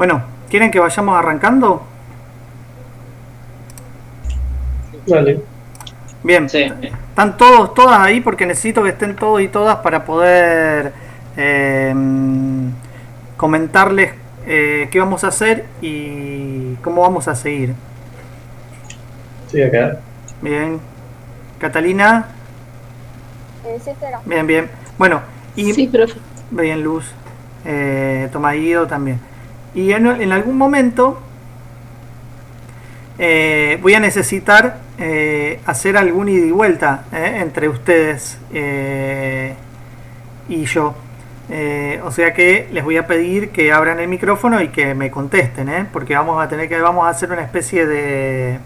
Bueno, ¿quieren que vayamos arrancando? Vale. Bien, Sí, están todos, todas ahí porque necesito que estén todos y todas para poder eh, comentarles qué vamos a hacer y cómo vamos a seguir. Estoy acá. Bien, Catalina, Sí, espera. bien, bien. Bueno, y Sí, profe. bien, Luz, Tomás Guido también. Y en algún momento voy a necesitar hacer algún ida y vuelta entre ustedes y yo. O sea que les voy a pedir que abran el micrófono y que me contesten, porque vamos a hacer una especie de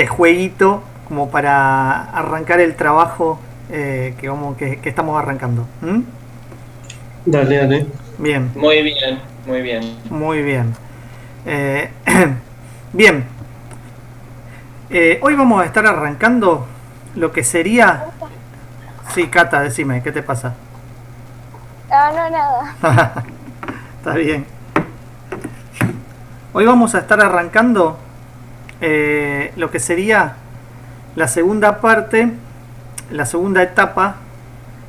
jueguito como para arrancar el trabajo que estamos arrancando. ¿Mm? Dale, dale. Bien, muy bien, muy bien. muy bien. Eh, bien, hoy vamos a estar arrancando lo que sería... Opa. Sí, Cata, decime, ¿qué te pasa? Ah, no, nada. Está bien. Hoy vamos a estar arrancando lo que sería la segunda parte, la segunda etapa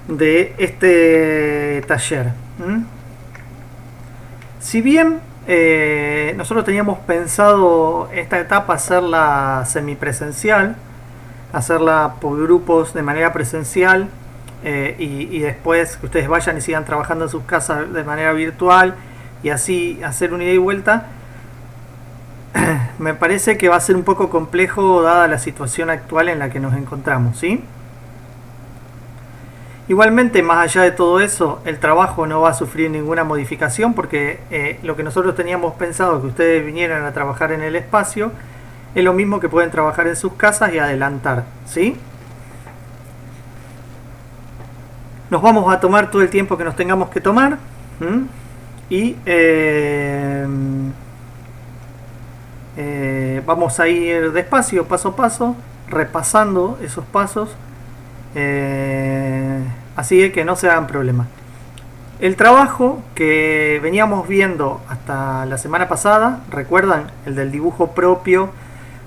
de este taller. ¿Mm? Si bien nosotros teníamos pensado esta etapa hacerla semipresencial, hacerla por grupos de manera presencial y después que ustedes vayan y sigan trabajando en sus casas de manera virtual y así hacer un ida y vuelta, me parece que va a ser un poco complejo dada la situación actual en la que nos encontramos, ¿sí? Igualmente, más allá de todo eso, el trabajo no va a sufrir ninguna modificación porque lo que nosotros teníamos pensado que ustedes vinieran a trabajar en el espacio es lo mismo que pueden trabajar en sus casas y adelantar, ¿sí? Nos vamos a tomar todo el tiempo que nos tengamos que tomar y vamos a ir despacio, paso a paso, repasando esos pasos, así que no se hagan problemas. El trabajo que veníamos viendo hasta la semana pasada, ¿recuerdan? El del dibujo propio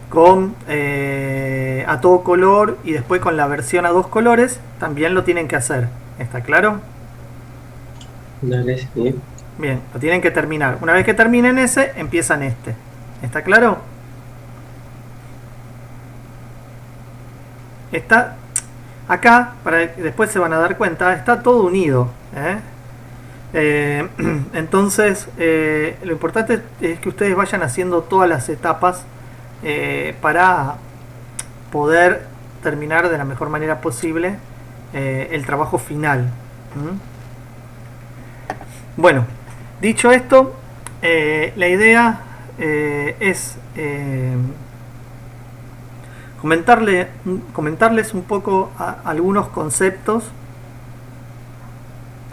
con a todo color y después con la versión a dos colores, también lo tienen que hacer. ¿Está claro? Dale, sí. Bien, lo tienen que terminar. Una vez que terminen ese, empiezan este. ¿Está claro? Está acá, para que después se van a dar cuenta, está todo unido. Entonces, lo importante es que ustedes vayan haciendo todas las etapas para poder terminar de la mejor manera posible el trabajo final. Bueno, dicho esto, la idea es comentarles un poco algunos conceptos,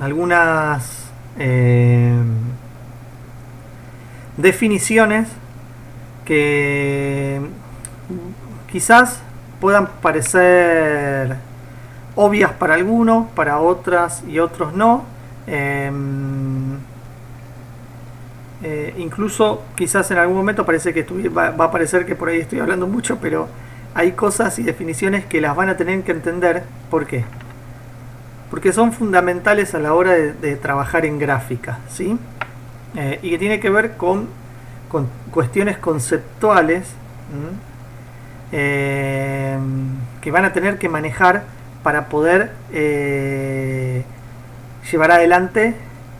algunas definiciones que quizás puedan parecer obvias para algunos, para otras y otros no. Incluso quizás en algún momento parece que va a parecer que por ahí estoy hablando mucho, pero hay cosas y definiciones que las van a tener que entender. ¿Por qué? Porque son fundamentales a la hora de trabajar en gráfica, ¿sí? Y que tiene que ver con cuestiones conceptuales que van a tener que manejar para poder llevar adelante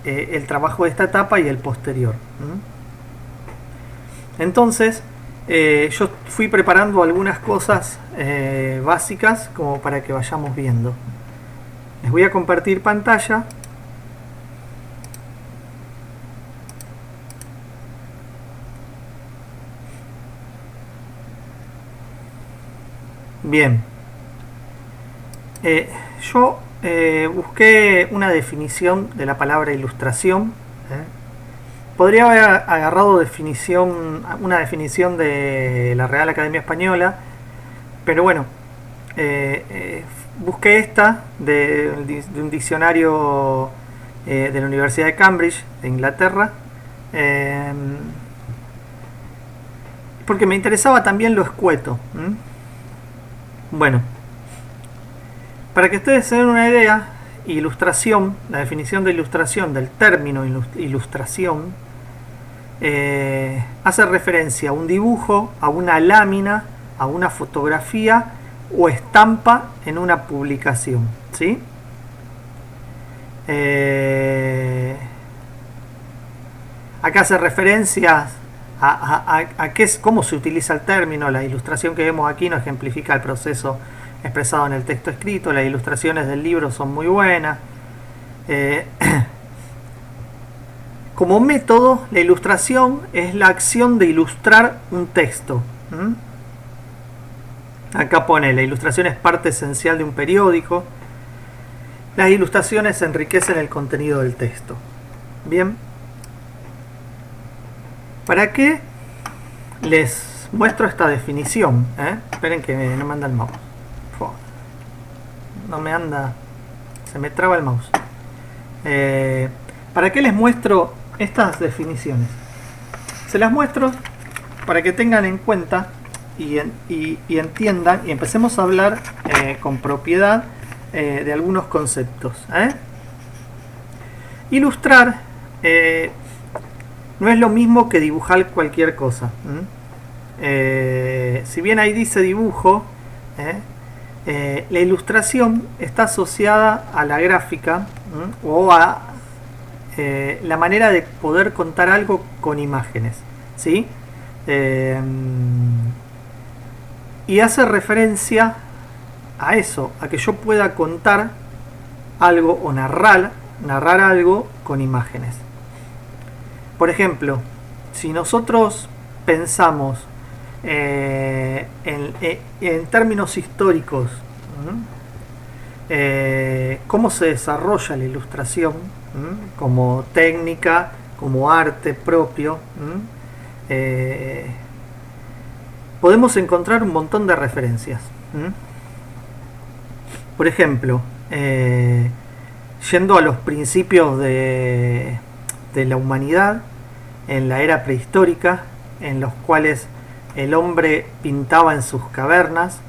el trabajo de esta etapa y el posterior. Entonces, yo fui preparando algunas cosas básicas como para que vayamos viendo. Les voy a compartir pantalla. Bien. Yo busqué una definición de la palabra ilustración. Podría haber agarrado una definición de la Real Academia Española, pero bueno, busqué esta de un diccionario de la Universidad de Cambridge, de Inglaterra, porque me interesaba también lo escueto. Bueno, para que ustedes se den una idea, ilustración, la definición de ilustración, del término ilustración, hace referencia a un dibujo, a una lámina, a una fotografía o estampa en una publicación, ¿sí? Acá hace referencia a qué es, cómo se utiliza el término. La ilustración que vemos aquí no ejemplifica el proceso expresado en el texto escrito. Las ilustraciones del libro son muy buenas. Como método, la ilustración es la acción de ilustrar un texto. Acá pone, la ilustración es parte esencial de un periódico. Las ilustraciones enriquecen el contenido del texto. Bien. ¿Para qué les muestro esta definición? Esperen que no me anda el mouse. No me anda. Se me traba el mouse. ¿Para qué les muestro estas definiciones? Se las muestro para que tengan en cuenta y entiendan y empecemos a hablar con propiedad de algunos conceptos. Ilustrar no es lo mismo que dibujar cualquier cosa. Si bien ahí dice dibujo, la ilustración está asociada a la gráfica o a la manera de poder contar algo con imágenes, ¿sí? Y hace referencia a eso, a que yo pueda contar algo o narrar algo con imágenes. Por ejemplo, si nosotros pensamos en términos históricos, cómo se desarrolla la ilustración como técnica, como arte propio, podemos encontrar un montón de referencias. Por ejemplo, yendo a los principios de la humanidad en la era prehistórica, en los cuales el hombre pintaba en sus cavernas.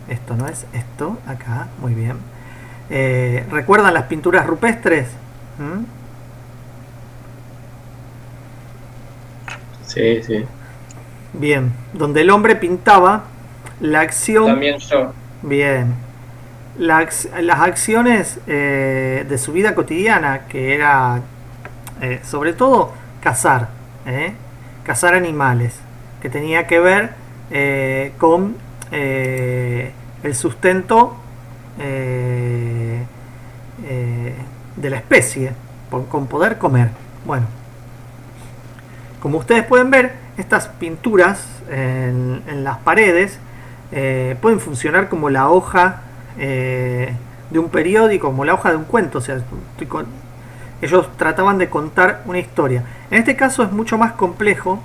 Esto no es esto, acá, muy bien. ¿Recuerdan las pinturas rupestres? Sí, sí. Bien, donde el hombre pintaba la acción. También yo. Bien. Las acciones de su vida cotidiana, que era sobre todo cazar, cazar animales, que tenía que ver con el sustento de la especie, con poder comer. Bueno, como ustedes pueden ver, estas pinturas en las paredes pueden funcionar como la hoja de un periódico, como la hoja de un cuento. O sea, ellos trataban de contar una historia. En este caso es mucho más complejo,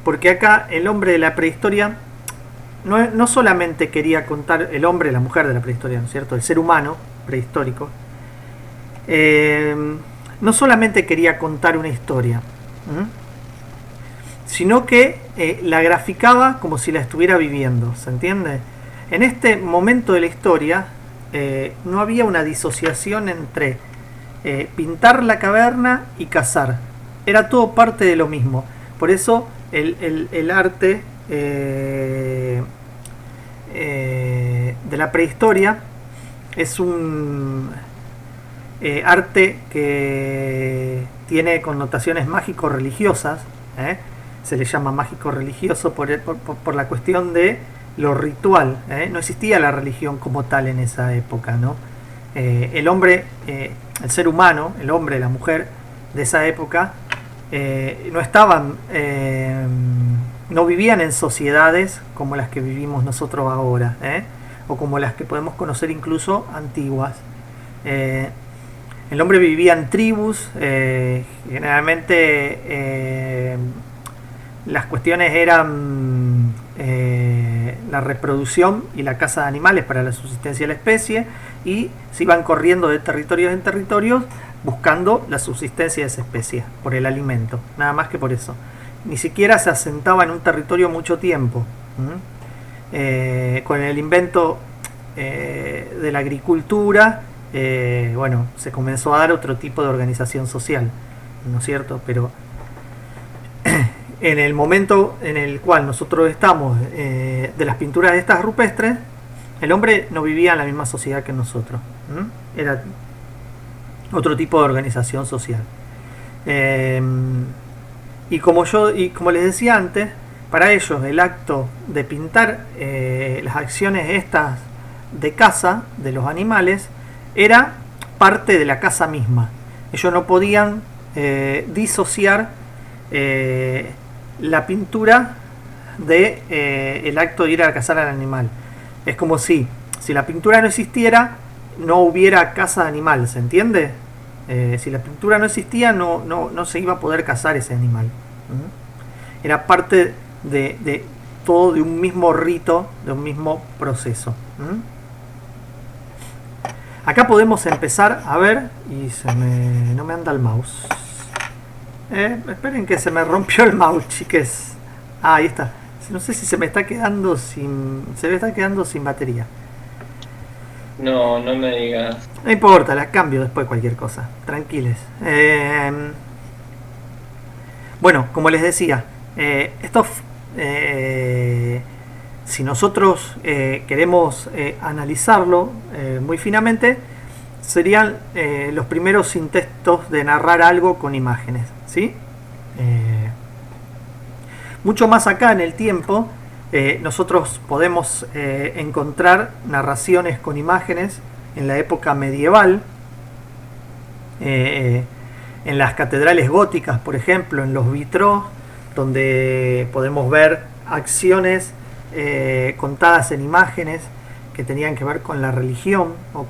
porque acá el hombre de la prehistoria no solamente quería contar, el hombre, la mujer de la prehistoria, ¿no es cierto? El ser humano prehistórico, no solamente quería contar una historia, sino que la graficaba como si la estuviera viviendo. ¿Se entiende? En este momento de la historia no había una disociación entre pintar la caverna y cazar. Era todo parte de lo mismo. Por eso el arte de la prehistoria es un arte que tiene connotaciones mágico-religiosas. Se le llama mágico-religioso por la cuestión de lo ritual. No existía la religión como tal en esa época, ¿no? El hombre, el ser humano, el hombre, la mujer de esa época no estaban, no vivían en sociedades como las que vivimos nosotros ahora, o como las que podemos conocer incluso antiguas. El hombre vivía en tribus, generalmente las cuestiones eran la reproducción y la caza de animales para la subsistencia de la especie, y se iban corriendo de territorios en territorios buscando la subsistencia de esa especie, por el alimento, nada más que por eso. Ni siquiera se asentaba en un territorio mucho tiempo. Con el invento de la agricultura, bueno, se comenzó a dar otro tipo de organización social, ¿no es cierto? Pero en el momento en el cual nosotros estamos, de las pinturas de estas rupestres, el hombre no vivía en la misma sociedad que nosotros. Era otro tipo de organización social. Y como les decía antes, para ellos el acto de pintar las acciones estas de caza de los animales era parte de la caza misma. Ellos no podían disociar la pintura de el acto de ir a cazar al animal. Es como si la pintura no existiera, no hubiera caza de animal, ¿se entiende? Si la pintura no existía, no se iba a poder cazar ese animal. Era parte de todo, de un mismo rito, de un mismo proceso. Acá podemos empezar a ver, y no me anda el mouse. Esperen que se me rompió el mouse, chiques. Ahí está. No sé si se me está quedando sin batería. No, no me digas. No importa, la cambio después cualquier cosa. Tranquiles. Bueno, como les decía, si nosotros queremos analizarlo muy finamente, serían los primeros intentos de narrar algo con imágenes, ¿sí? Mucho más acá en el tiempo, nosotros podemos encontrar narraciones con imágenes en la época medieval, en las catedrales góticas, por ejemplo, en los vitrós, donde podemos ver acciones contadas en imágenes que tenían que ver con la religión o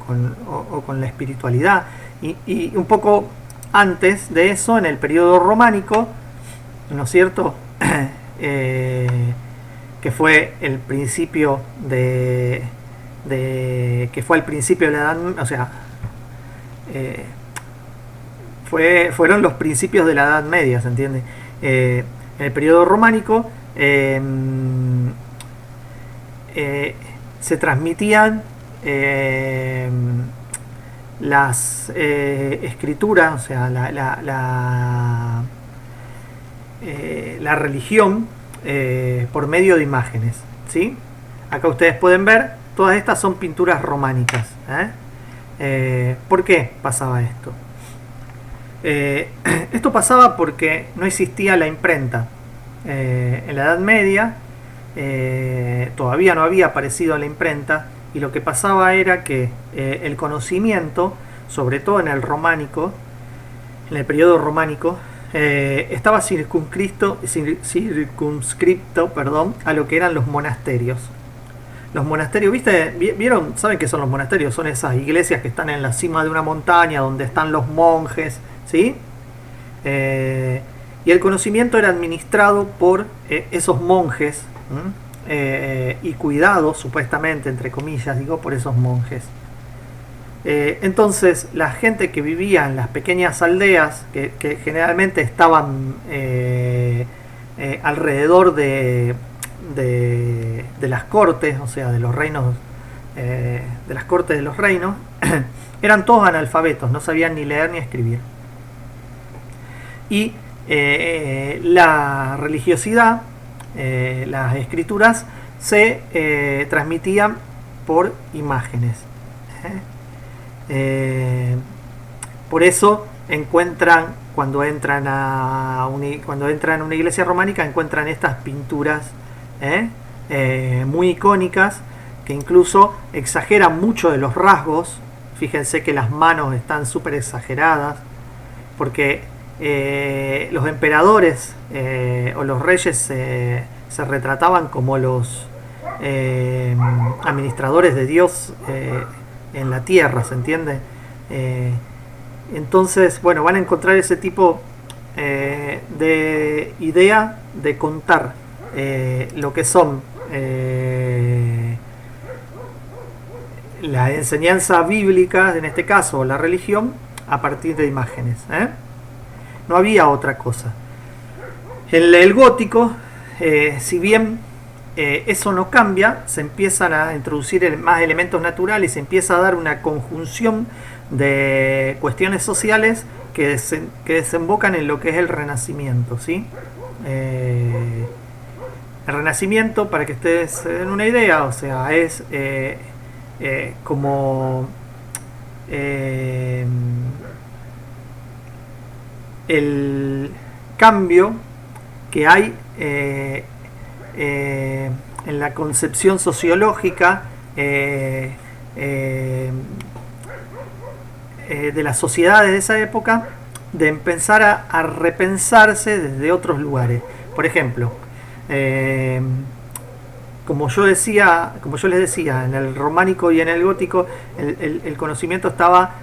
con la espiritualidad. Y un poco antes de eso, en el periodo románico, ¿no es cierto? Que fue el principio de la edad, o sea, fueron los principios de la Edad Media, ¿se entiende? En el periodo románico se transmitían las escrituras, o sea, la religión por medio de imágenes, ¿sí? Acá ustedes pueden ver, todas estas son pinturas románicas. ¿Por qué pasaba esto? Esto pasaba porque no existía la imprenta. En la Edad Media todavía no había aparecido la imprenta, y lo que pasaba era que el conocimiento, sobre todo en el románico, en el periodo románico, estaba circunscripto, a lo que eran los monasterios. Los monasterios, ¿vieron? ¿Saben qué son los monasterios? Son esas iglesias que están en la cima de una montaña donde están los monjes, ¿sí? Y el conocimiento era administrado por esos monjes, y cuidado, supuestamente, entre comillas, digo, por esos monjes. Entonces, la gente que vivía en las pequeñas aldeas, que generalmente estaban alrededor de las cortes, o sea, de los reinos, de las cortes de los reinos, eran todos analfabetos, no sabían ni leer ni escribir. Y la religiosidad, las escrituras, se transmitían por imágenes. Por eso cuando entran a una iglesia románica, encuentran estas pinturas muy icónicas, que incluso exageran mucho de los rasgos. Fíjense que las manos están súper exageradas, porque los emperadores o los reyes se retrataban como los administradores de Dios en la tierra, ¿se entiende? Entonces, bueno, van a encontrar ese tipo de idea de contar lo que son la enseñanza bíblica, en este caso la religión, a partir de imágenes. No había otra cosa. En el gótico, si bien eso no cambia, se empiezan a introducir más elementos naturales, se empieza a dar una conjunción de cuestiones sociales que desembocan en lo que es el Renacimiento, ¿sí? El Renacimiento, para que ustedes se den una idea, o sea, es como el cambio que hay en la concepción sociológica de las sociedades de esa época, de empezar a repensarse desde otros lugares. Por ejemplo, como yo les decía, en el románico y en el gótico el conocimiento estaba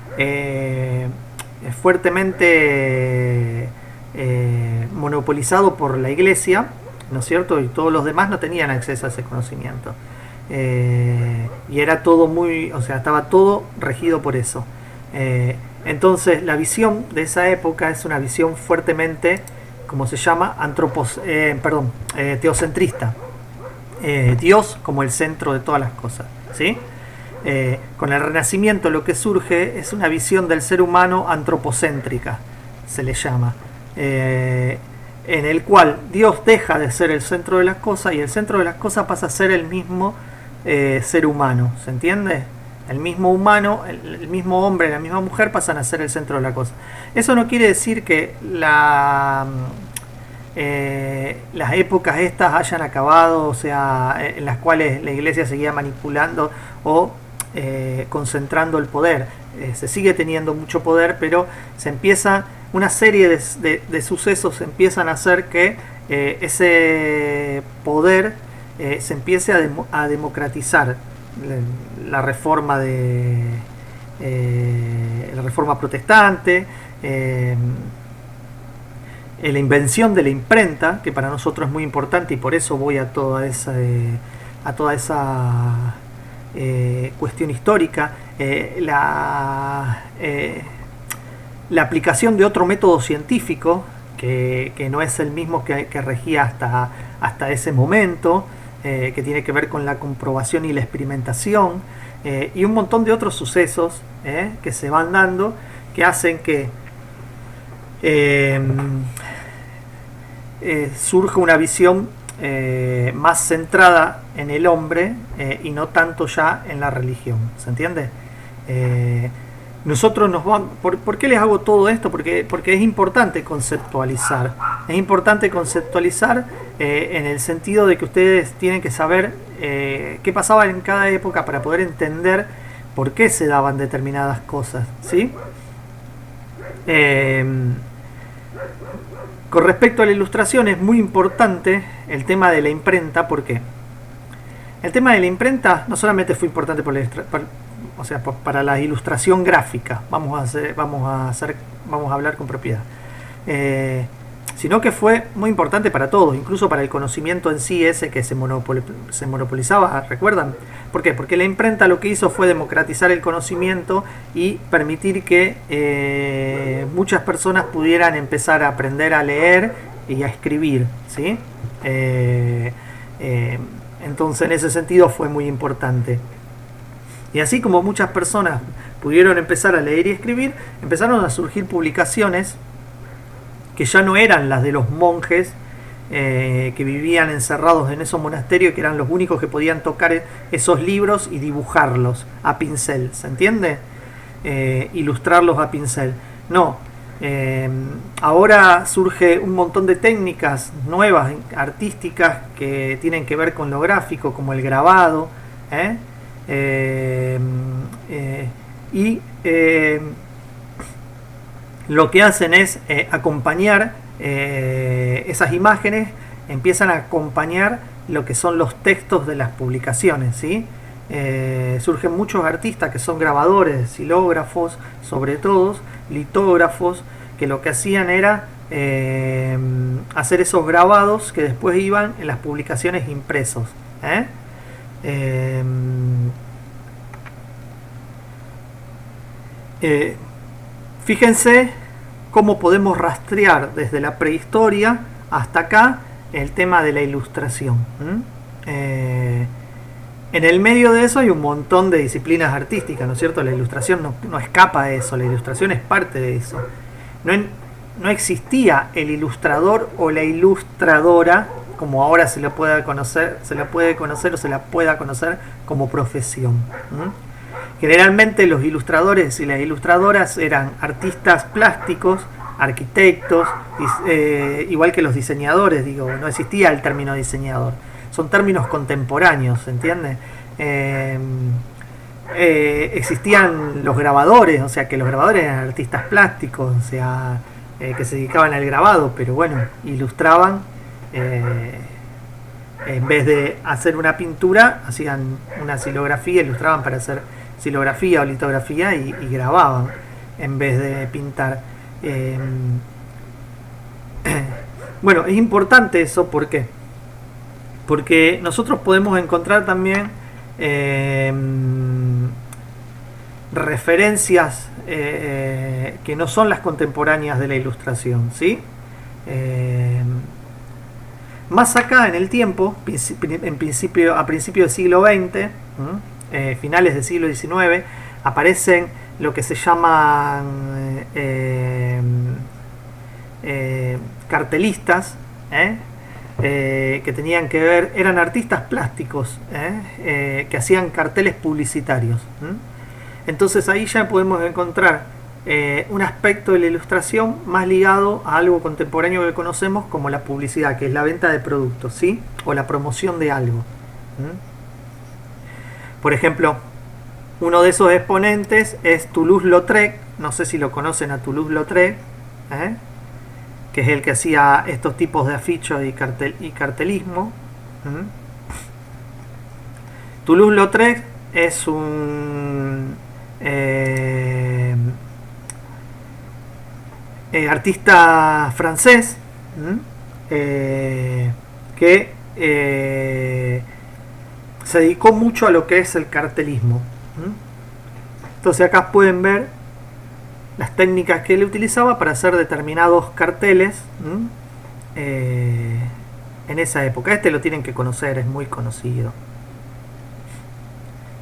fuertemente monopolizado por la iglesia, ¿no es cierto? Y todos los demás no tenían acceso a ese conocimiento. Y era todo estaba todo regido por eso. Entonces la visión de esa época es una visión fuertemente, como se llama, teocentrista. Dios como el centro de todas las cosas, ¿sí? Con el Renacimiento lo que surge es una visión del ser humano antropocéntrica, se le llama, en el cual Dios deja de ser el centro de las cosas y el centro de las cosas pasa a ser el mismo ser humano, ¿se entiende? El mismo humano, el mismo hombre, la misma mujer pasan a ser el centro de la cosa. Eso no quiere decir que las épocas estas hayan acabado, o sea, en las cuales la iglesia seguía manipulando o concentrando el poder. Se sigue teniendo mucho poder, pero se empieza una serie de sucesos empiezan a hacer que ese poder se empiece a democratizar. La reforma la reforma protestante, la invención de la imprenta, que para nosotros es muy importante y por eso voy a toda esa cuestión histórica, la aplicación de otro método científico que no es el mismo que regía hasta ese momento, que tiene que ver con la comprobación y la experimentación, y un montón de otros sucesos que se van dando, que hacen que surja una visión más centrada en el hombre y no tanto ya en la religión. ¿Se entiende? Nosotros nos vamos. ¿Por qué les hago todo esto? Porque es importante conceptualizar. Es importante conceptualizar en el sentido de que ustedes tienen que saber qué pasaba en cada época para poder entender por qué se daban determinadas cosas, ¿sí? Con respecto a la ilustración es muy importante el tema de la imprenta. ¿Por qué? El tema de la imprenta no solamente fue importante para la ilustración gráfica, vamos a hablar con propiedad, sino que fue muy importante para todos, incluso para el conocimiento en sí ese que se monopolizaba, ¿recuerdan? ¿Por qué? Porque la imprenta lo que hizo fue democratizar el conocimiento y permitir que muchas personas pudieran empezar a aprender a leer y a escribir, ¿sí? Entonces en ese sentido fue muy importante. Y así como muchas personas pudieron empezar a leer y escribir, empezaron a surgir publicaciones que ya no eran las de los monjes que vivían encerrados en esos monasterios, que eran los únicos que podían tocar esos libros y dibujarlos a pincel, ¿se entiende? Ilustrarlos a pincel. No, ahora surge un montón de técnicas nuevas, artísticas, que tienen que ver con lo gráfico, como el grabado, lo que hacen es acompañar esas imágenes, empiezan a acompañar lo que son los textos de las publicaciones, ¿sí? Surgen muchos artistas que son grabadores, xilógrafos, sobre todo litógrafos, que lo que hacían era hacer esos grabados que después iban en las publicaciones impresos. Fíjense cómo podemos rastrear desde la prehistoria hasta acá el tema de la ilustración. En el medio de eso hay un montón de disciplinas artísticas, ¿no es cierto? La ilustración no escapa de eso, la ilustración es parte de eso. No existía el ilustrador o la ilustradora como ahora se la puede conocer o se la pueda conocer como profesión. Generalmente los ilustradores y las ilustradoras eran artistas plásticos, arquitectos, igual que los diseñadores, digo, no existía el término diseñador. Son términos contemporáneos, ¿se entiende? Existían los grabadores, o sea que los grabadores eran artistas plásticos, o sea, que se dedicaban al grabado, pero bueno, ilustraban, en vez de hacer una pintura, hacían una silografía, ilustraban para hacer silografía o litografía y grababan en vez de pintar. Bueno, es importante eso, ¿por qué? Porque nosotros podemos encontrar también referencias que no son las contemporáneas de la ilustración, ¿sí? Más acá en el tiempo, a principios del siglo XX, finales del siglo XIX, aparecen lo que se llaman cartelistas, que tenían que ver, eran artistas plásticos, que hacían carteles publicitarios. Entonces ahí ya podemos encontrar un aspecto de la ilustración más ligado a algo contemporáneo que conocemos como la publicidad, que es la venta de productos, ¿sí? O la promoción de algo. Por ejemplo, uno de esos exponentes es Toulouse-Lautrec, no sé si lo conocen a Toulouse-Lautrec, que es el que hacía estos tipos de afiches y cartelismo. Toulouse-Lautrec es un artista francés que se dedicó mucho a lo que es el cartelismo. Entonces acá pueden ver las técnicas que él utilizaba para hacer determinados carteles en esa época. Este lo tienen que conocer, es muy conocido.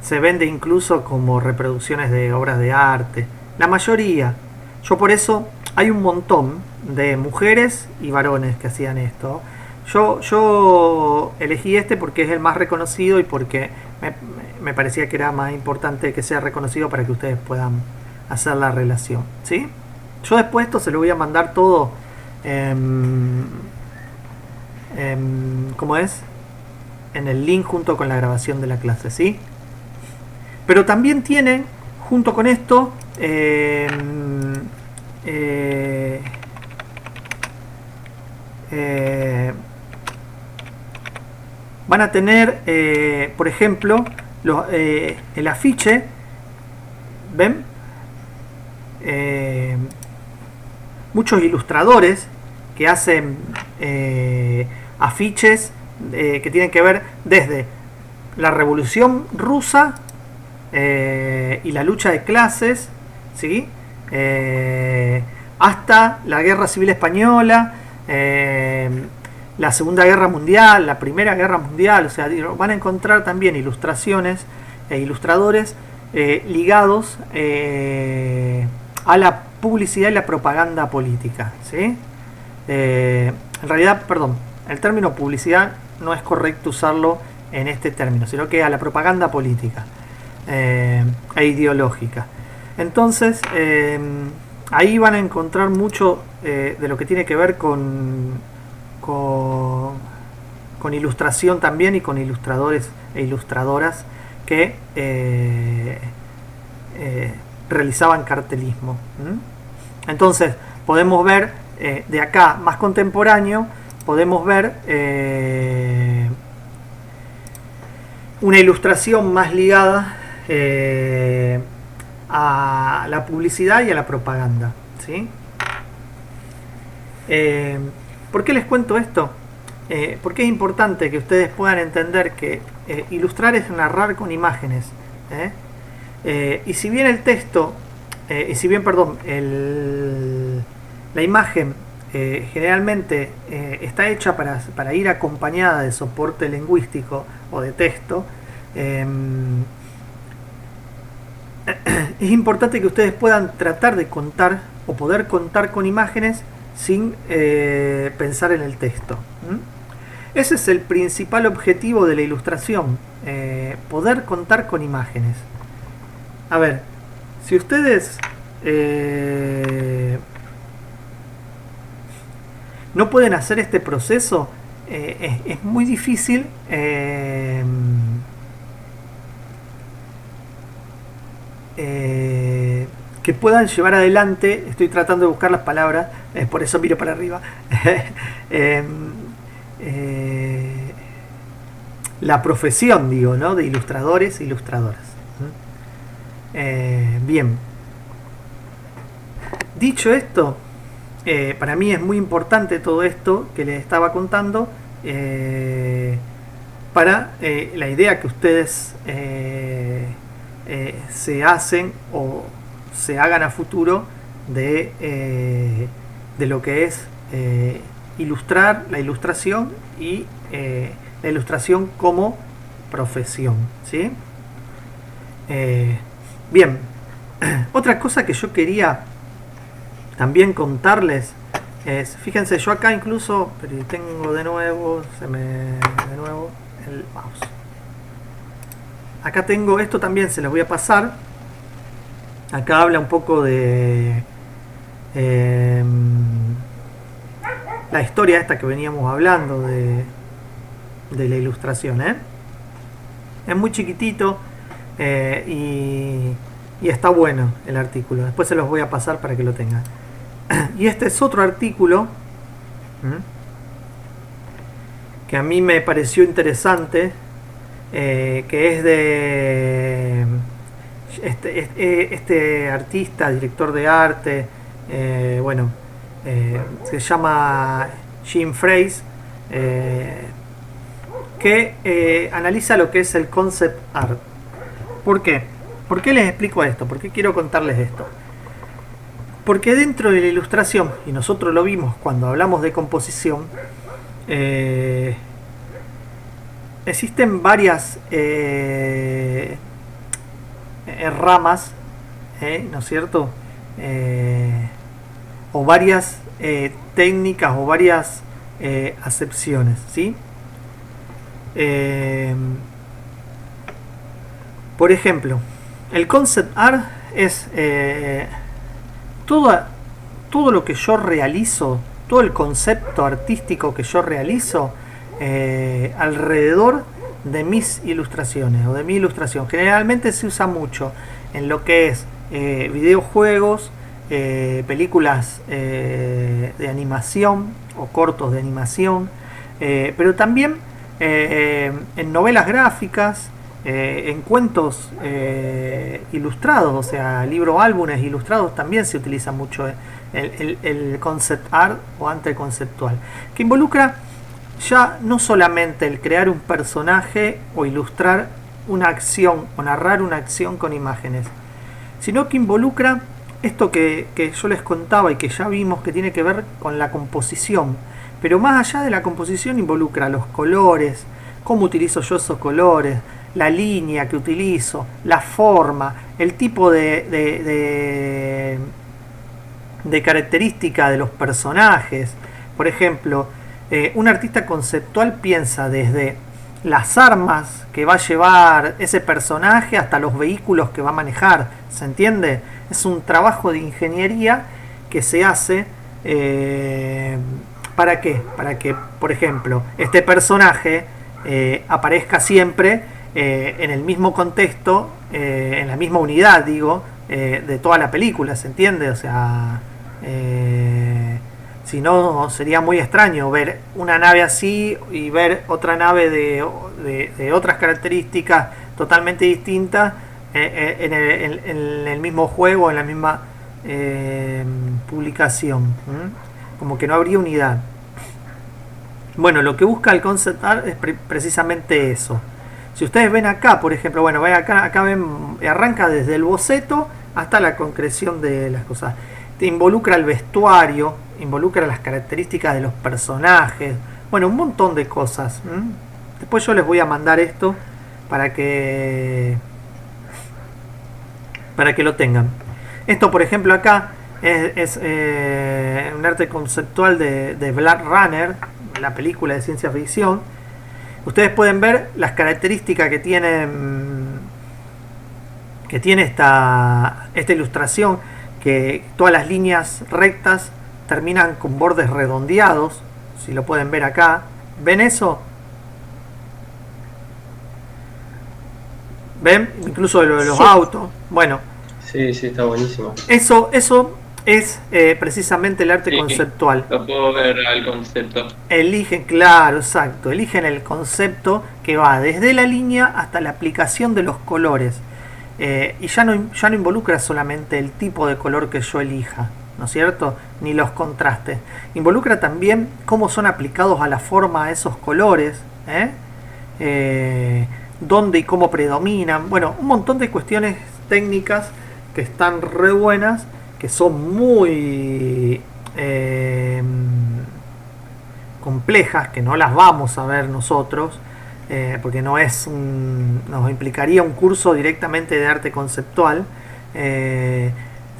Se vende incluso como reproducciones de obras de arte. La mayoría. Yo por eso hay un montón de mujeres y varones que hacían esto. Yo elegí este porque es el más reconocido y porque me parecía que era más importante que sea reconocido para que ustedes puedan hacer la relación, ¿sí? Yo después esto se lo voy a mandar todo ¿cómo es? En el link junto con la grabación de la clase, ¿sí? Pero también tienen, junto con esto, van a tener, por ejemplo, el afiche, ¿ven? Muchos ilustradores que hacen afiches que tienen que ver desde la Revolución Rusa y la lucha de clases, ¿sí? Hasta la Guerra Civil Española, la Segunda Guerra Mundial, la Primera Guerra Mundial. O sea, van a encontrar también ilustraciones e ilustradores ligados a la publicidad y la propaganda política, ¿sí? En realidad, perdón, el término publicidad no es correcto usarlo en este término, sino que a la propaganda política e ideológica. Entonces, ahí van a encontrar mucho de lo que tiene que ver con ilustración también, y con ilustradores e ilustradoras que realizaban cartelismo. Entonces podemos ver de acá más contemporáneo, podemos ver una ilustración más ligada a la publicidad y a la propaganda, ¿sí? ¿Por qué les cuento esto? Porque es importante que ustedes puedan entender que ilustrar es narrar con imágenes, y si bien el texto y si bien, perdón, la imagen generalmente está hecha para ir acompañada de soporte lingüístico o de texto, es importante que ustedes puedan tratar de contar o poder contar con imágenes sin pensar en el texto. Ese es el principal objetivo de la ilustración, poder contar con imágenes. A ver, si ustedes no pueden hacer este proceso, es muy difícil que puedan llevar adelante. Estoy tratando de buscar las palabras, por eso miro para arriba. La profesión, digo, ¿no? De ilustradores e ilustradoras. Bien. Dicho esto, para mí es muy importante todo esto que les estaba contando para la idea que ustedes se hacen o se hagan a futuro de lo que es ilustrar, la ilustración y la ilustración como profesión, ¿sí? Bien, otra cosa que yo quería también contarles es, fíjense, yo acá incluso, pero tengo de nuevo el mouse. Acá tengo, esto también se los voy a pasar. Acá habla un poco de la historia esta que veníamos hablando de la ilustración, es muy chiquitito y está bueno el artículo. Después se los voy a pasar para que lo tengan. Y este es otro artículo que a mí me pareció interesante, que es de este artista, director de arte, se llama Jim Fraze, que analiza lo que es el concept art. ¿Por qué? ¿Por qué les explico esto? ¿Por qué quiero contarles esto? Porque dentro de la ilustración, y nosotros lo vimos cuando hablamos de composición, existen varias ramas, ¿no es cierto? O varias técnicas o varias acepciones, ¿sí? Por ejemplo, el concept art es todo lo que yo realizo, todo el concepto artístico que yo realizo alrededor de mis ilustraciones o de mi ilustración. Generalmente se usa mucho en lo que es videojuegos, películas de animación o cortos de animación, pero también en novelas gráficas, en cuentos ilustrados, o sea, libros, álbumes ilustrados, también se utiliza mucho el concept art o arte conceptual, que involucra ya no solamente el crear un personaje o ilustrar una acción o narrar una acción con imágenes, sino que involucra esto que yo les contaba y que ya vimos, que tiene que ver con la composición. Pero más allá de la composición involucra los colores, cómo utilizo yo esos colores, la línea que utilizo, la forma, el tipo de característica de los personajes. Por ejemplo, un artista conceptual piensa desde las armas que va a llevar ese personaje hasta los vehículos que va a manejar. ¿Se entiende? Es un trabajo de ingeniería que se hace ¿para qué? Para que, por ejemplo, este personaje aparezca siempre en el mismo contexto, en la misma unidad, digo, de toda la película, ¿se entiende? O sea, si no sería muy extraño ver una nave así y ver otra nave de otras características totalmente distintas en el mismo juego, en la misma publicación. Como que no habría unidad. Bueno, lo que busca el concept art es precisamente eso. Si ustedes ven acá, por ejemplo, bueno, ven acá ven, arranca desde el boceto hasta la concreción de las cosas. Te involucra el vestuario, involucra las características de los personajes, bueno, un montón de cosas. Después yo les voy a mandar esto para que lo tengan. Esto, por ejemplo, acá es un arte conceptual de Blade Runner, la película de ciencia ficción. Ustedes pueden ver las características que tiene esta ilustración, que todas las líneas rectas terminan con bordes redondeados, si lo pueden ver acá. ¿Ven eso? ¿Ven? Incluso los autos. Bueno. Sí, está buenísimo. Eso es precisamente el arte conceptual. Lo puedo ver al concepto. Eligen, claro, exacto. Eligen el concepto que va desde la línea hasta la aplicación de los colores. Y ya no involucra solamente el tipo de color que yo elija, ¿no es cierto? Ni los contrastes. Involucra también cómo son aplicados a la forma esos colores, dónde y cómo predominan. Bueno, un montón de cuestiones técnicas que están re buenas, que son muy complejas, que no las vamos a ver nosotros, porque nos implicaría un curso directamente de arte conceptual.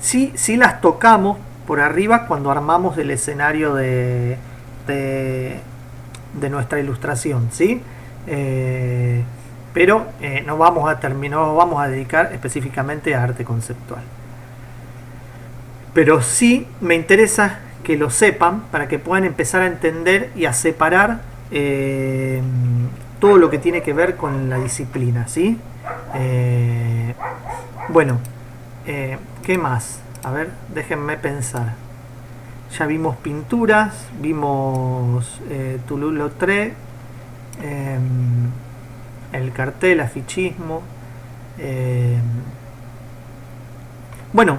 Sí las tocamos por arriba cuando armamos el escenario de nuestra ilustración, ¿sí? Pero no vamos a dedicar específicamente a arte conceptual. Pero sí me interesa que lo sepan para que puedan empezar a entender y a separar todo lo que tiene que ver con la disciplina, ¿sí? Bueno, ¿qué más? A ver, déjenme pensar. Ya vimos pinturas, vimos Toulouse-Lautrec, el cartel, afichismo. Bueno,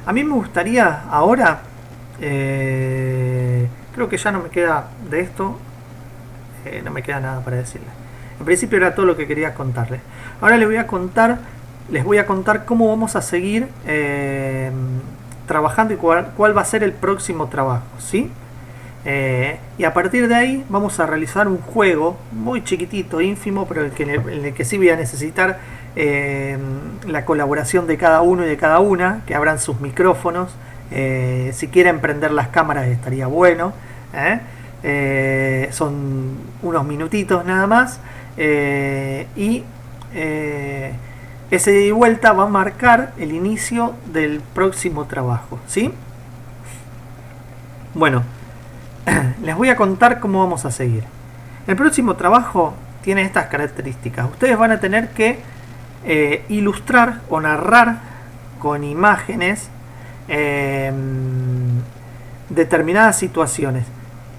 a mí me gustaría ahora, creo que ya no me queda de esto, no me queda nada para decirles. En principio era todo lo que quería contarles. Ahora les voy a contar cómo vamos a seguir trabajando y cuál va a ser el próximo trabajo, ¿sí? Y a partir de ahí vamos a realizar un juego muy chiquitito, ínfimo, pero en el que sí voy a necesitar la colaboración de cada uno y de cada una, que abran sus micrófonos. Si quieren prender las cámaras estaría bueno. Son unos minutitos nada más. Y ese ida y vuelta va a marcar el inicio del próximo trabajo, ¿sí? Bueno, les voy a contar cómo vamos a seguir. El próximo trabajo tiene estas características. Ustedes van a tener que ilustrar o narrar con imágenes determinadas situaciones.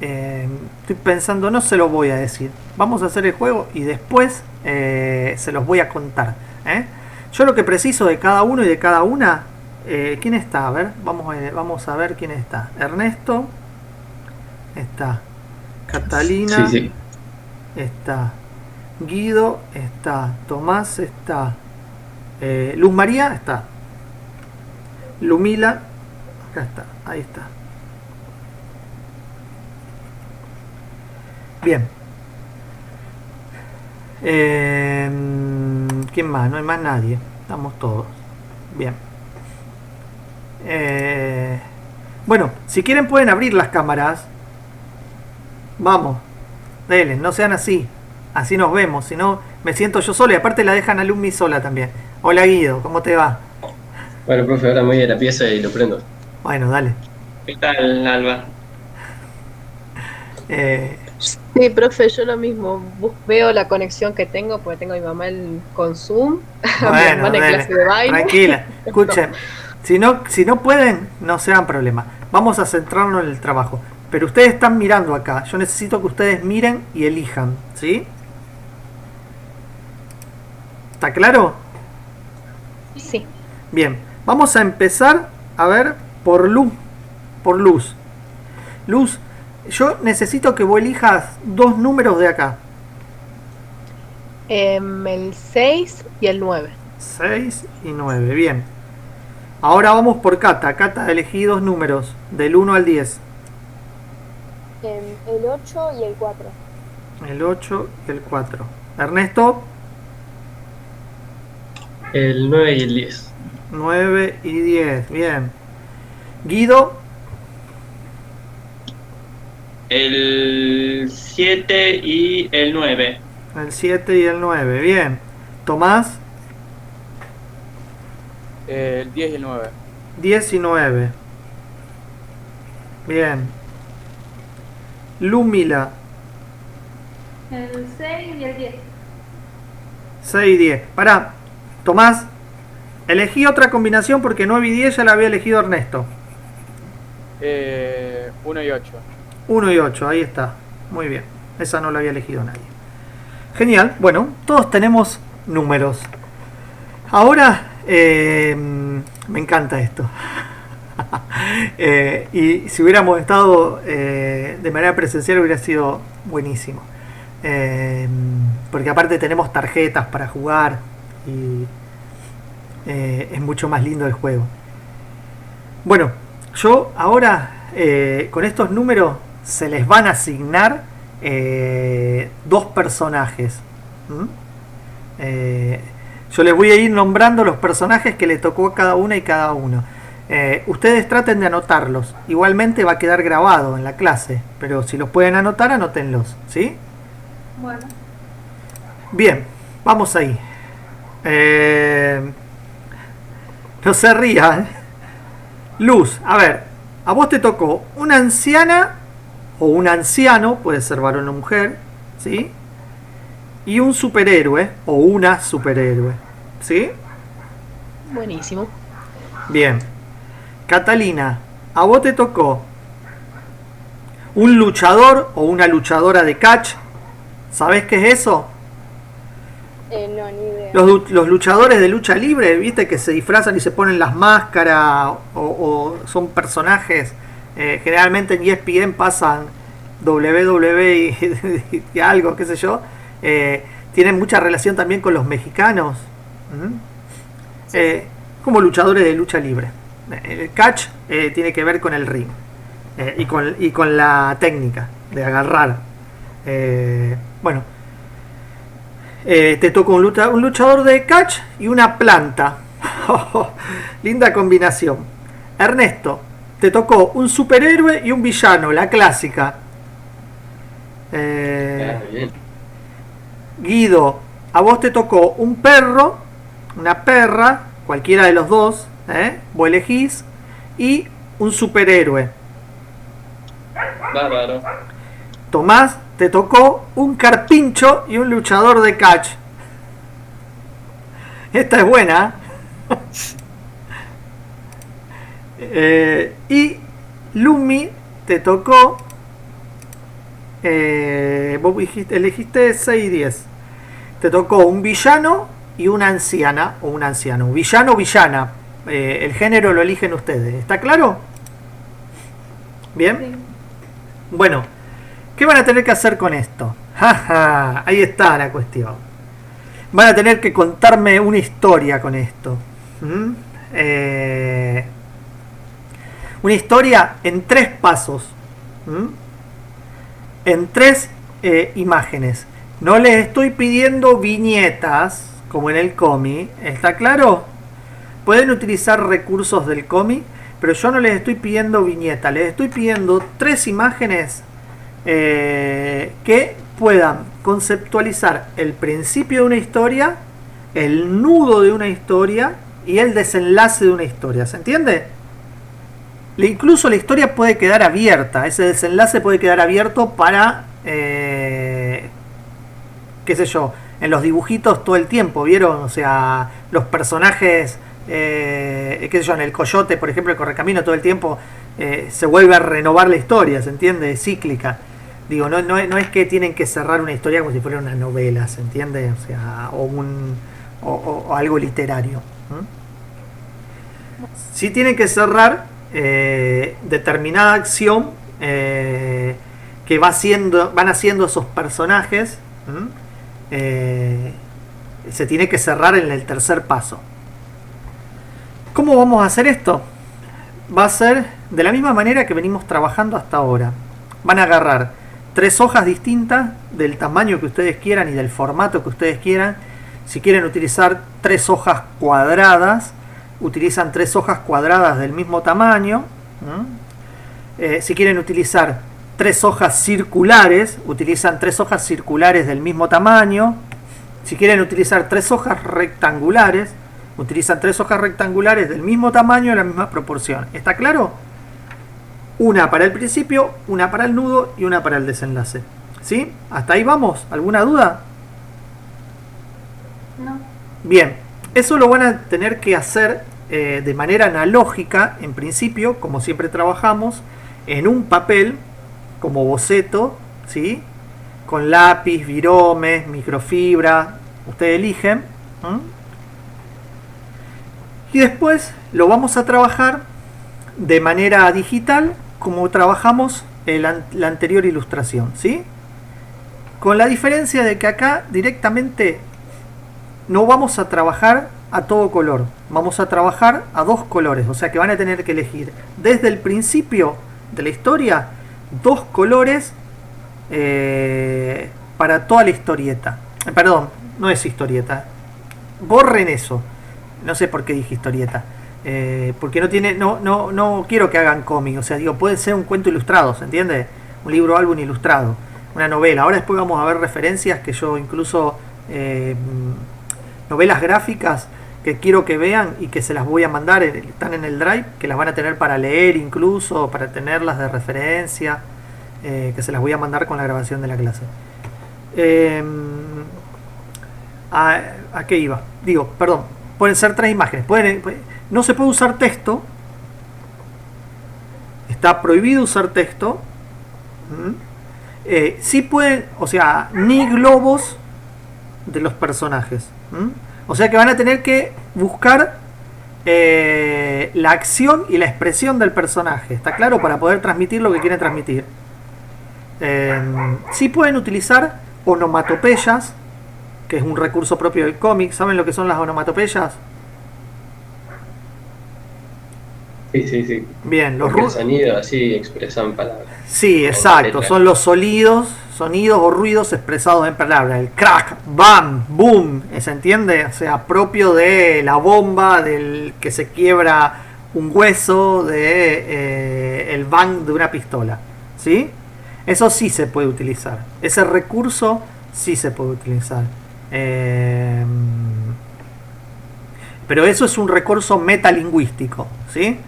Estoy pensando, no se los voy a decir. Vamos a hacer el juego y después se los voy a contar. Yo lo que preciso de cada uno y de cada una. ¿Quién está? A ver, vamos a ver quién está. Ernesto. Está Catalina. Sí. Está Guido. Está Tomás. Está Luz María. Está Lumila. Acá está. Ahí está. Bien. ¿Quién más? No hay más nadie. Estamos todos. Bien. Bueno, si quieren pueden abrir las cámaras. Vamos. Denle, no sean así. Así nos vemos. Si no, me siento yo solo. Y aparte la dejan a Lumi sola también. Hola Guido, ¿cómo te va? Bueno, profe, ahora me voy a la pieza y lo prendo. Bueno, dale. ¿Qué tal, Alba? Sí, profe, yo lo mismo. Veo la conexión que tengo, porque tengo a mi mamá con Zoom, a mi hermana en clase de baile. Tranquila, escuchen. Si no pueden, no se hagan problema. Vamos a centrarnos en el trabajo. Pero ustedes están mirando acá. Yo necesito que ustedes miren y elijan, ¿sí? ¿Está claro? Sí. Bien, vamos a empezar a ver por luz. Luz, yo necesito que vos elijas dos números de acá. El 6 y el 9. 6 y 9. Bien. Ahora vamos por Cata. Cata, elegí dos números, del 1 al 10. El 8 y el 4. El 8 y el 4. Ernesto, El 9 y el 10. 9 y 10. Bien. Guido, El 7 y el 9. el 7 y el 9. Bien. Tomás, El 10 y el 9. 10 y 9. Bien. Lúmila, El 6 y el 10. 6 y 10. Pará, Tomás, elegí otra combinación porque 9 y 10 ya la había elegido Ernesto. 1 y 8. 1 y 8, ahí está. Muy bien. Esa no la había elegido nadie. Genial. Bueno, todos tenemos números. Ahora, me encanta esto. Y si hubiéramos estado de manera presencial hubiera sido buenísimo. Porque aparte tenemos tarjetas para jugar y es mucho más lindo el juego. Bueno, yo ahora con estos números se les van a asignar dos personajes. Yo les voy a ir nombrando los personajes que le tocó a cada una y cada uno. Ustedes traten de anotarlos. Igualmente va a quedar grabado en la clase, pero si los pueden anotar, anótenlos, ¿sí? Bueno. Bien, vamos ahí. No se rían. Luz, a ver, a vos te tocó una anciana o un anciano, puede ser varón o mujer, ¿sí? Y un superhéroe o una superhéroe, ¿sí? Buenísimo. Bien. Catalina, a vos te tocó un luchador o una luchadora de catch. ¿Sabés qué es eso? No, ni idea. Los luchadores de lucha libre, viste, que se disfrazan y se ponen las máscaras o son personajes. Generalmente en ESPN pasan WWE y algo, qué sé yo. Tienen mucha relación también con los mexicanos. Como luchadores de lucha libre. El catch tiene que ver con el ring y con la técnica de agarrar. Bueno, te toca un luchador de catch y una planta. Linda combinación. Ernesto, te tocó un superhéroe y un villano, la clásica. Bien. Guido, a vos te tocó un perro, una perra, cualquiera de los dos, vos elegís, y un superhéroe. Bárbaro. Tomás, te tocó un carpincho y un luchador de catch. Esta es buena. Y Lumi, te tocó. Vos elegiste 6 y 10. Te tocó un villano y una anciana o un anciano. Villano o villana. El género lo eligen ustedes. ¿Está claro? Bien. Sí. Bueno, ¿qué van a tener que hacer con esto? Jaja, ahí está la cuestión. Van a tener que contarme una historia con esto. Una historia en 3 pasos. En 3 imágenes. No les estoy pidiendo viñetas como en el cómic. ¿Está claro? Pueden utilizar recursos del cómic, pero yo no les estoy pidiendo viñeta. Les estoy pidiendo 3 imágenes que puedan conceptualizar el principio de una historia, el nudo de una historia y el desenlace de una historia. ¿Se entiende? Incluso la historia puede quedar abierta. Ese desenlace puede quedar abierto para qué sé yo, en los dibujitos todo el tiempo, ¿vieron? O sea, los personajes qué sé yo, en el Coyote, por ejemplo, el Correcamino, todo el tiempo se vuelve a renovar la historia, ¿se entiende? Es cíclica. Digo, no es que tienen que cerrar una historia como si fuera una novela, ¿se entiende? O sea, o algo literario. Sí tienen que cerrar determinada acción que van haciendo esos personajes se tiene que cerrar en el tercer paso. ¿Cómo vamos a hacer esto? Va a ser de la misma manera que venimos trabajando hasta ahora. Van a agarrar 3 hojas distintas del tamaño que ustedes quieran y del formato que ustedes quieran. Si quieren utilizar 3 hojas cuadradas, utilizan 3 hojas cuadradas del mismo tamaño. Si quieren utilizar 3 hojas circulares, utilizan 3 hojas circulares del mismo tamaño. Si quieren utilizar 3 hojas rectangulares, utilizan 3 hojas rectangulares del mismo tamaño y la misma proporción. ¿Está claro? Una para el principio, una para el nudo y una para el desenlace. ¿Sí? ¿Hasta ahí vamos? ¿Alguna duda? No. Bien, eso lo van a tener que hacer de manera analógica, en principio, como siempre trabajamos, en un papel, como boceto, ¿sí? Con lápiz, virome, microfibra, ustedes eligen. Y después lo vamos a trabajar de manera digital, como trabajamos en la anterior ilustración, ¿sí? Con la diferencia de que acá directamente no vamos a trabajar a todo color, vamos a trabajar a 2 colores, o sea que van a tener que elegir desde el principio de la historia 2 colores para toda la historieta. Perdón, no es historieta, borren eso, no sé por qué dije historieta, porque no tiene, no quiero que hagan cómic, o sea, digo, puede ser un cuento ilustrado, ¿se entiende? Un libro álbum ilustrado, una novela. Ahora después vamos a ver referencias que yo incluso novelas gráficas que quiero que vean y que se las voy a mandar, están en el Drive, que las van a tener para leer incluso, para tenerlas de referencia, que se las voy a mandar con la grabación de la clase. ¿A qué iba? Digo, perdón, pueden ser 3 imágenes, no se puede usar texto, está prohibido usar texto. Sí pueden, o sea, ni globos de los personajes. O sea que van a tener que buscar la acción y la expresión del personaje, ¿está claro? Para poder transmitir lo que quieren transmitir. Sí pueden utilizar onomatopeyas, que es un recurso propio del cómic. ¿Saben lo que son las onomatopeyas? Sí. Bien, los sonidos así expresan palabras. Sí, exacto. Son los sonidos o ruidos expresados en palabras. El crack, bam, boom, ¿se entiende? O sea, propio de la bomba, del que se quiebra un hueso, de el bang de una pistola. ¿Sí? Eso sí se puede utilizar. Ese recurso sí se puede utilizar. Pero eso es un recurso metalingüístico, ¿sí?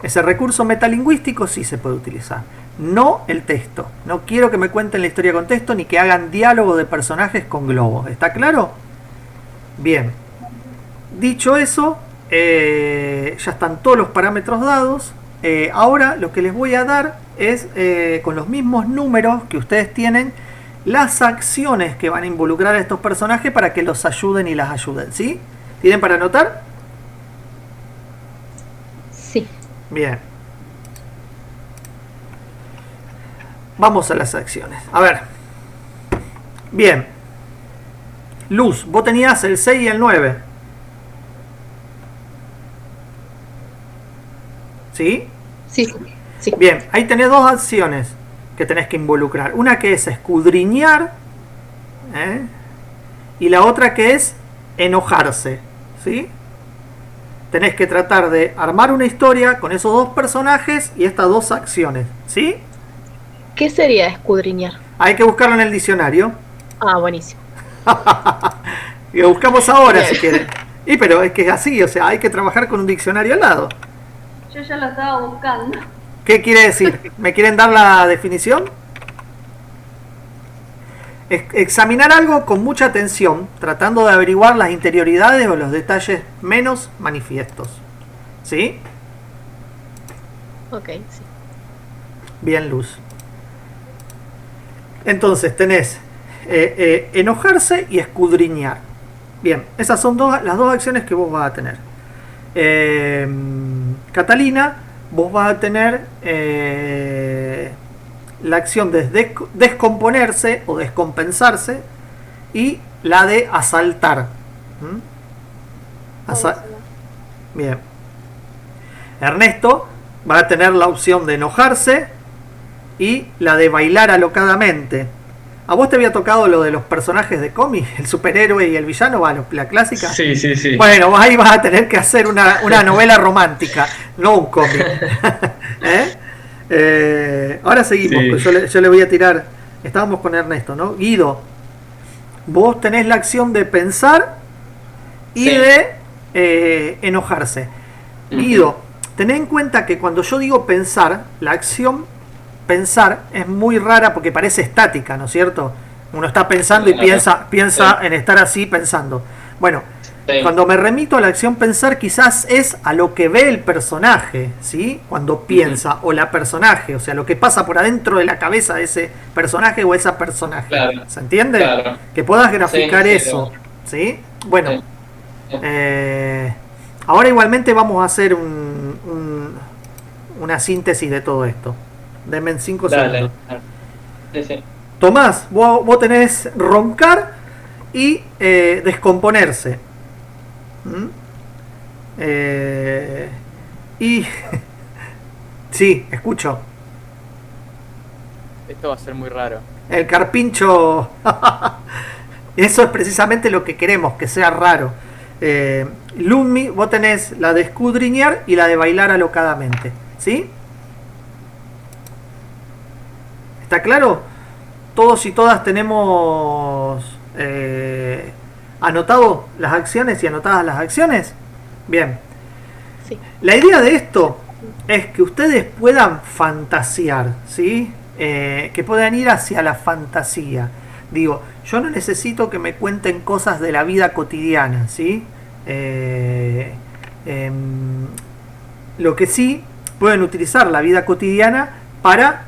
Ese recurso metalingüístico sí se puede utilizar. No el texto. No quiero que me cuenten la historia con texto ni que hagan diálogo de personajes con globos. ¿Está claro? Bien. Dicho eso, ya están todos los parámetros dados. Ahora lo que les voy a dar es, con los mismos números que ustedes tienen, las acciones que van a involucrar a estos personajes para que los ayuden y las ayuden. ¿Sí? ¿Tienen para anotar? Sí. Bien. Vamos a las acciones. A ver. Bien. Luz, vos tenías el 6 y el 9. ¿Sí? Sí. Bien, ahí tenés 2 acciones que tenés que involucrar. Una que es escudriñar, y la otra que es enojarse. ¿Sí? Tenés que tratar de armar una historia con esos 2 personajes y estas 2 acciones. ¿Sí? ¿Qué sería escudriñar? Hay que buscarlo en el diccionario. Ah, buenísimo. Y lo buscamos ahora si quieren. Pero es que es así, o sea, hay que trabajar con un diccionario al lado. Yo ya lo estaba buscando. ¿Qué quiere decir? ¿Me quieren dar la definición? Examinar algo con mucha atención, tratando de averiguar las interioridades o los detalles menos manifiestos. ¿Sí? Ok, sí. Bien, Luz. Entonces tenés enojarse y escudriñar. Bien, esas son las 2 acciones que vos vas a tener. Catalina, vos vas a tener la acción de descomponerse o descompensarse y la de asaltar. ¿Mm? Bien. Ernesto va a tener la opción de enojarse y la de bailar alocadamente. ¿A vos te había tocado lo de los personajes de cómic? ¿El superhéroe y el villano? La clásica. Sí, sí, sí. Bueno, ahí vas a tener que hacer una novela romántica, no un cómic. Ahora seguimos. Sí. Yo le voy a tirar. Estábamos con Ernesto, ¿no? Guido, vos tenés la acción de pensar y Sí. de enojarse. Guido, tened en cuenta que cuando yo digo pensar, la acción pensar es muy rara porque parece estática, ¿no es cierto? Uno está pensando y piensa en estar así pensando. Bueno, Sí. cuando me remito a la acción pensar, quizás es a lo que ve el personaje, ¿sí? Cuando piensa, o la personaje, o sea, lo que pasa por adentro de la cabeza de ese personaje o esa personaje. Claro. ¿Se entiende? Claro. Que puedas graficar Sí, sí, eso, ¿sí? Bueno, Sí. ahora igualmente vamos a hacer una síntesis de todo esto. Denme en 5 Dale. segundos. Sí, sí. Tomás, vos tenés roncar y descomponerse. ¿Mm? Y sí, escucho. Esto va a ser muy raro. El carpincho. Eso es precisamente lo que queremos, que sea raro. Lumi, vos tenés la de escudriñar y la de bailar alocadamente. ¿Sí? ¿Está claro? Todos y todas tenemos anotado las acciones y anotadas las acciones. Bien. Sí. La idea de esto es que ustedes puedan fantasear, ¿sí? Que puedan ir hacia la fantasía. Digo, yo no necesito que me cuenten cosas de la vida cotidiana, ¿sí? Lo que sí, pueden utilizar la vida cotidiana para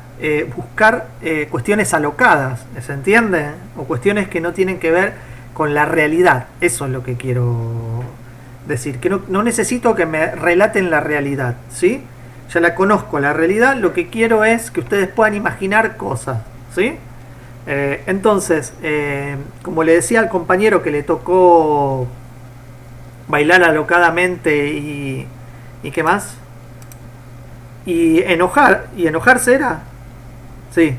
buscar cuestiones alocadas, ¿se entiende? O cuestiones que no tienen que ver con la realidad. Eso es lo que quiero decir, que no necesito que me relaten la realidad, ¿sí? Ya la conozco, la realidad. Lo que quiero es que ustedes puedan imaginar cosas, ¿sí? Entonces, como le decía al compañero que le tocó bailar alocadamente y ¿qué más? Y enojarse era. Sí.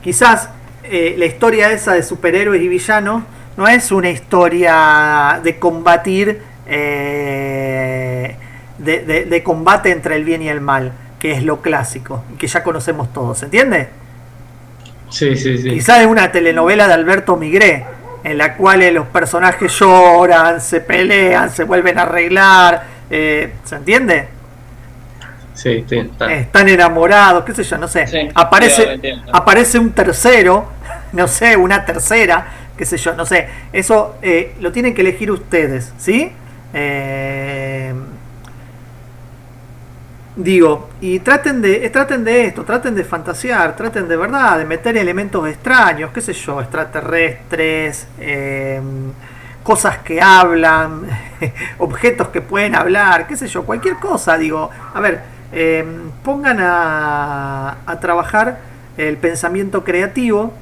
Quizás la historia esa de superhéroes y villanos no es una historia de combatir, de combate entre el bien y el mal, que es lo clásico, que ya conocemos todos, ¿se entiende? Sí, sí, sí. Quizás es una telenovela de Alberto Migré, en la cual los personajes lloran, se pelean, se vuelven a arreglar, ¿se entiende? Sí, sí, está. Están enamorados, qué sé yo, no sé. Sí, Aparece, aparece un tercero, no sé, una tercera, qué sé yo, no sé. Eso lo tienen que elegir ustedes, ¿sí? Digo, y traten de esto, traten de fantasear, traten de verdad, de meter elementos extraños, qué sé yo, extraterrestres, cosas que hablan, objetos que pueden hablar, qué sé yo, cualquier cosa, digo, a ver, pongan a trabajar el pensamiento creativo,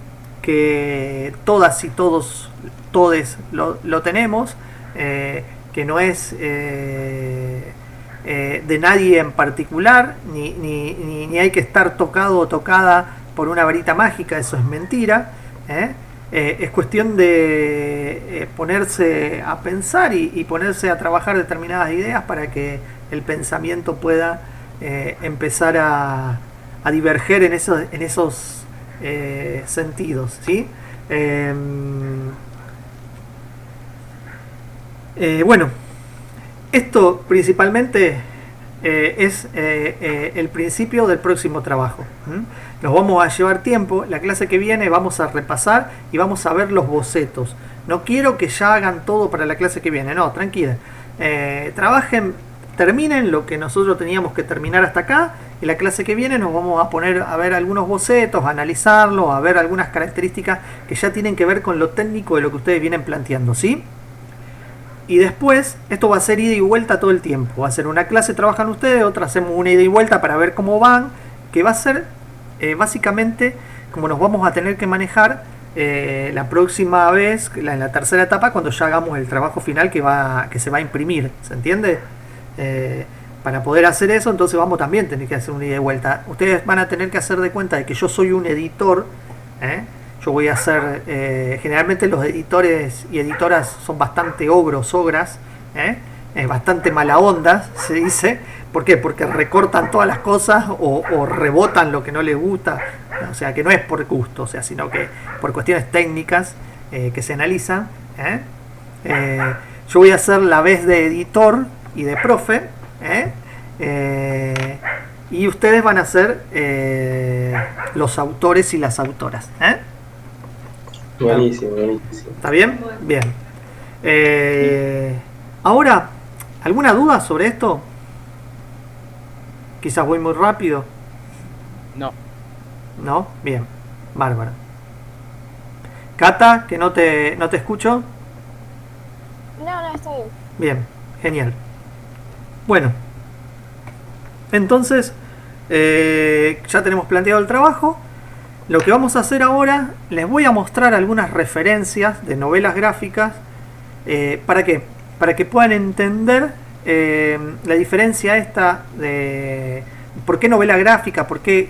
que todas y todos lo tenemos, que no es de nadie en particular, ni hay que estar tocado o tocada por una varita mágica, eso es mentira. Es cuestión de ponerse a pensar y ponerse a trabajar determinadas ideas para que el pensamiento pueda empezar a diverger en esos sentidos, ¿sí? Bueno, esto principalmente es el principio del próximo trabajo. Nos vamos a llevar tiempo. La clase que viene vamos a repasar y vamos a ver los bocetos. No quiero que ya hagan todo para la clase que viene, no, tranquila. Trabajen, terminen lo que nosotros teníamos que terminar hasta acá, y la clase que viene nos vamos a poner a ver algunos bocetos, a analizarlo, a ver algunas características que ya tienen que ver con lo técnico de lo que ustedes vienen planteando, ¿sí? Y después, esto va a ser ida y vuelta todo el tiempo. Va a ser una clase, trabajan ustedes, otra hacemos una ida y vuelta para ver cómo van, que va a ser básicamente como nos vamos a tener que manejar la próxima vez, en la tercera etapa, cuando ya hagamos el trabajo final que se va a imprimir, ¿se entiende? Para poder hacer eso, entonces vamos también a tener que hacer una ida y vuelta. Ustedes van a tener que hacer de cuenta de que yo soy un editor, yo voy a hacer, generalmente los editores y editoras son bastante ogras, bastante mala onda, se dice. ¿Por qué? Porque recortan todas las cosas o rebotan lo que no les gusta. O sea, que no es por gusto, o sea, sino que por cuestiones técnicas que se analizan. Yo voy a hacer la vez de editor y de profe, y ustedes van a ser los autores y las autoras. Buenísimo, buenísimo. ¿Está bien? Bien. Ahora, ¿alguna duda sobre esto? Quizás voy muy rápido. No. ¿No? Bien. Bárbaro. Cata, que no te escucho. No, está bien. Bien, genial. Bueno. Entonces, ya tenemos planteado el trabajo. Lo que vamos a hacer ahora, les voy a mostrar algunas referencias de novelas gráficas. ¿Para qué? Para que puedan entender la diferencia esta de por qué novela gráfica, por qué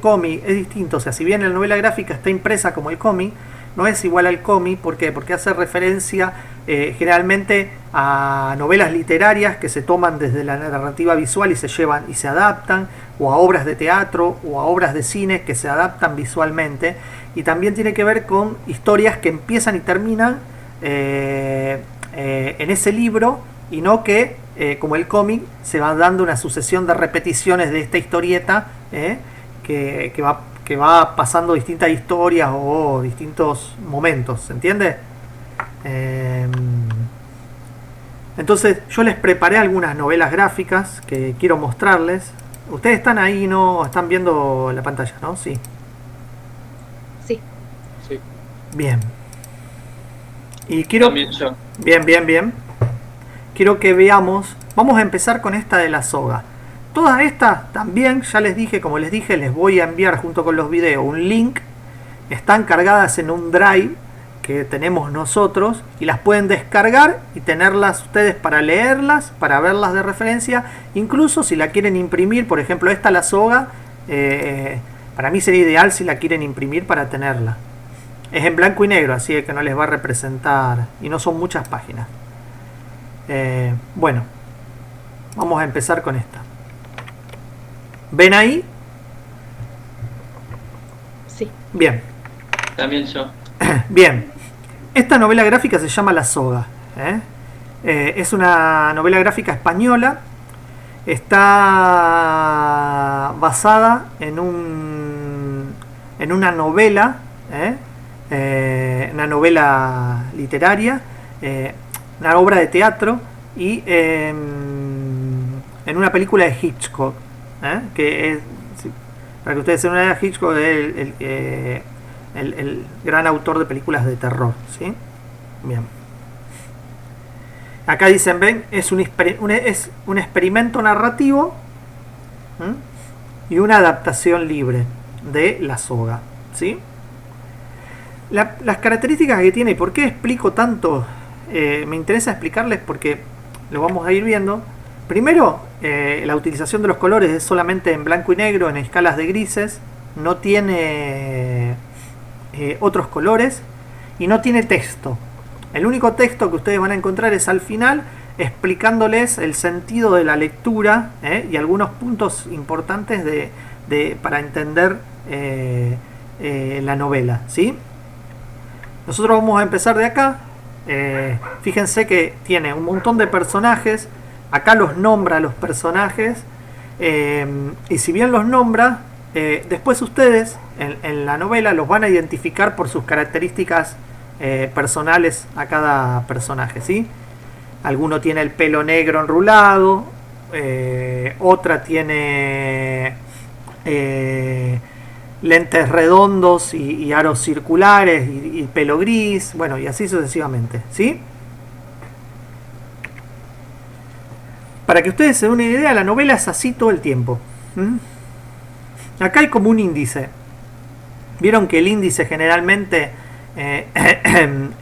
cómic. Es distinto. O sea, si bien la novela gráfica está impresa como el cómic, no es igual al cómic. ¿Por qué? Porque hace referencia generalmente a novelas literarias que se toman desde la narrativa visual y se llevan y se adaptan, o a obras de teatro o a obras de cine que se adaptan visualmente. Y también tiene que ver con historias que empiezan y terminan en ese libro, y no que como el cómic se va dando una sucesión de repeticiones de esta historieta que va pasando distintas historias o distintos momentos, ¿se entiende? Entonces yo les preparé algunas novelas gráficas que quiero mostrarles. Ustedes están ahí, ¿no? Están viendo la pantalla, ¿no? Sí. Sí. Sí. Bien. Y quiero... También yo. Bien. Quiero que veamos. Vamos a empezar con esta de la soga. Todas estas también, ya les dije, como les dije, les voy a enviar junto con los videos un link. Están cargadas en un drive que tenemos nosotros y las pueden descargar y tenerlas ustedes para leerlas, para verlas de referencia. Incluso si la quieren imprimir, por ejemplo esta la soga, para mí sería ideal si la quieren imprimir para tenerla. Es en blanco y negro, así que no les va a representar y no son muchas páginas. Bueno, vamos a empezar con esta. ¿Ven ahí? Sí. Bien. También yo. Bien. Esta novela gráfica se llama La Soga. Es una novela gráfica española. Está basada en una novela, una novela literaria, una obra de teatro y en una película de Hitchcock, que es, para que ustedes se den una idea, Hitchcock es el gran autor de películas de terror, ¿sí? Bien. Acá dicen, ven, es un experimento narrativo y una adaptación libre de La Soga, ¿sí? Las características que tiene y por qué explico tanto, me interesa explicarles porque lo vamos a ir viendo. Primero, la utilización de los colores es solamente en blanco y negro, en escalas de grises, no tiene otros colores y no tiene texto. El único texto que ustedes van a encontrar es al final, explicándoles el sentido de la lectura y algunos puntos importantes para entender la novela, ¿sí? Nosotros vamos a empezar de acá. Fíjense que tiene un montón de personajes. Acá los nombra los personajes. Y si bien los nombra, después ustedes en la novela los van a identificar por sus características personales a cada personaje, ¿sí? Alguno tiene el pelo negro enrulado, otra tiene lentes redondos y aros circulares y pelo gris, bueno, y así sucesivamente, ¿sí? Para que ustedes se den una idea, la novela es así todo el tiempo. Acá hay como un índice. Vieron que el índice generalmente en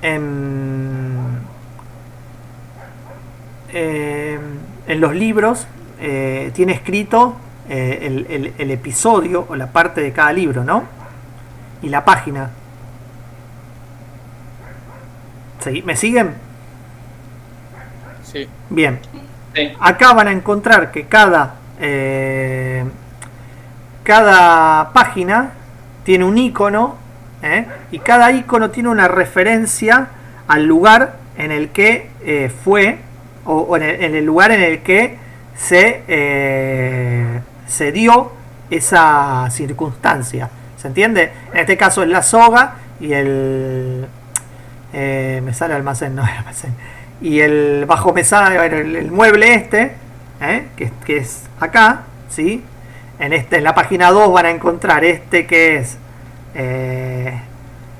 los libros tiene escrito el episodio o la parte de cada libro, ¿no? Y la página. ¿Me siguen? Sí. Bien. Sí. Acá van a encontrar que cada página tiene un icono, y cada icono tiene una referencia al lugar en el que fue, o en el lugar en el que se dio esa circunstancia. ¿Se entiende? En este caso es la soga y el... me sale almacén, no el almacén. Y el bajo mesada, el mueble este, que es acá, ¿sí? En la página 2 van a encontrar este que es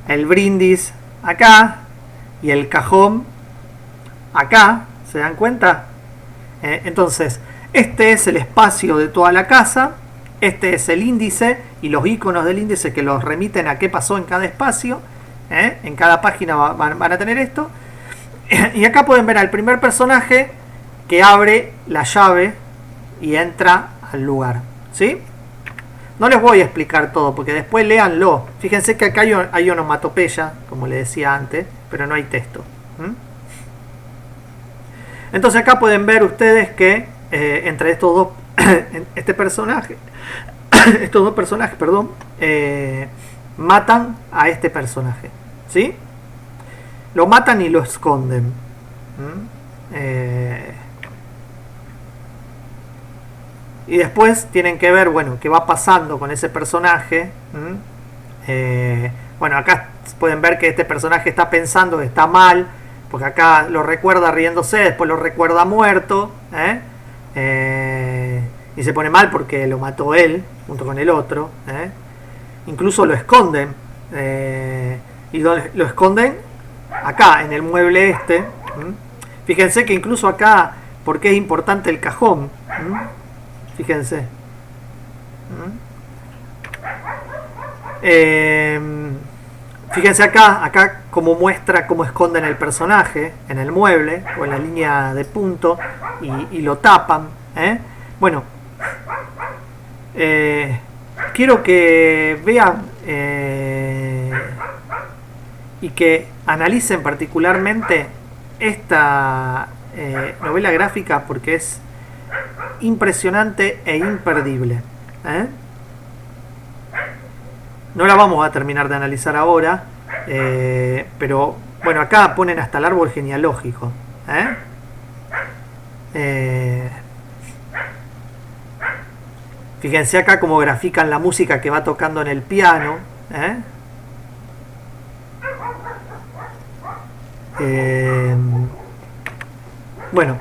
el brindis acá y el cajón acá. ¿Se dan cuenta? Entonces, este es el espacio de toda la casa, este es el índice y los iconos del índice que los remiten a qué pasó en cada espacio. En cada página van a tener esto. Y acá pueden ver al primer personaje que abre la llave y entra al lugar, ¿sí? No les voy a explicar todo porque después léanlo. Fíjense que acá hay onomatopeya, como les decía antes, pero no hay texto. Entonces acá pueden ver ustedes que entre estos dos estos dos personajes, matan a este personaje, ¿sí? Lo matan y lo esconden. Y después tienen que ver, bueno, qué va pasando con ese personaje. Bueno, acá pueden ver que este personaje está pensando que está mal, porque acá lo recuerda riéndose, después lo recuerda muerto, y se pone mal porque lo mató él junto con el otro. Incluso lo esconden, y lo esconden acá en el mueble este. Fíjense que incluso acá, porque es importante el cajón. Fíjense. Fíjense acá como muestra cómo esconden el personaje en el mueble o en la línea de punto y lo tapan. Bueno, quiero que vean y que analicen particularmente esta novela gráfica porque es impresionante e imperdible. No la vamos a terminar de analizar ahora, pero bueno, acá ponen hasta el árbol genealógico. Fíjense acá cómo grafican la música que va tocando en el piano. Bueno,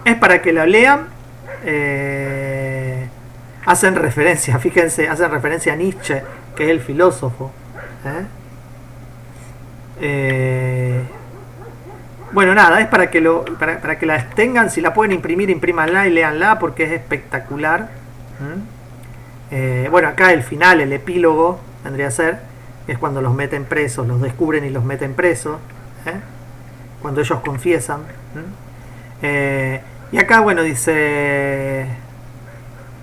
es para que la lean. Hacen referencia, fíjense, hacen referencia a Nietzsche, que es el filósofo. Bueno, nada, es para que para que las tengan. Si la pueden imprimir, imprímanla y léanla porque es espectacular. Bueno, acá el final, el epílogo vendría a ser, es cuando los meten presos, los descubren y los meten presos, cuando ellos confiesan. Y acá, bueno, dice,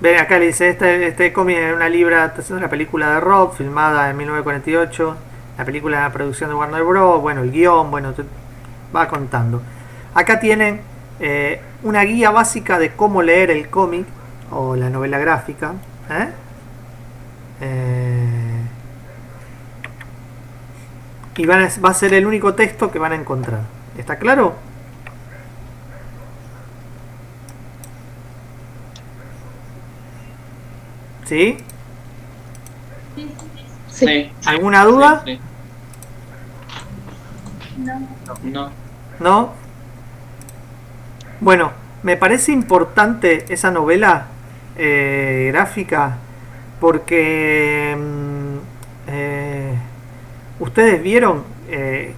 ven, acá le dice, este cómic en una libra, es una película de Rob, filmada en 1948, la película de la producción de Warner Bros., bueno, el guión, bueno, va contando. Acá tienen una guía básica de cómo leer el cómic o la novela gráfica. Y va a ser el único texto que van a encontrar. ¿Está claro? ¿Sí? Sí. ¿Alguna duda? Sí. No. ¿No? Bueno, me parece importante esa novela gráfica porque ustedes vieron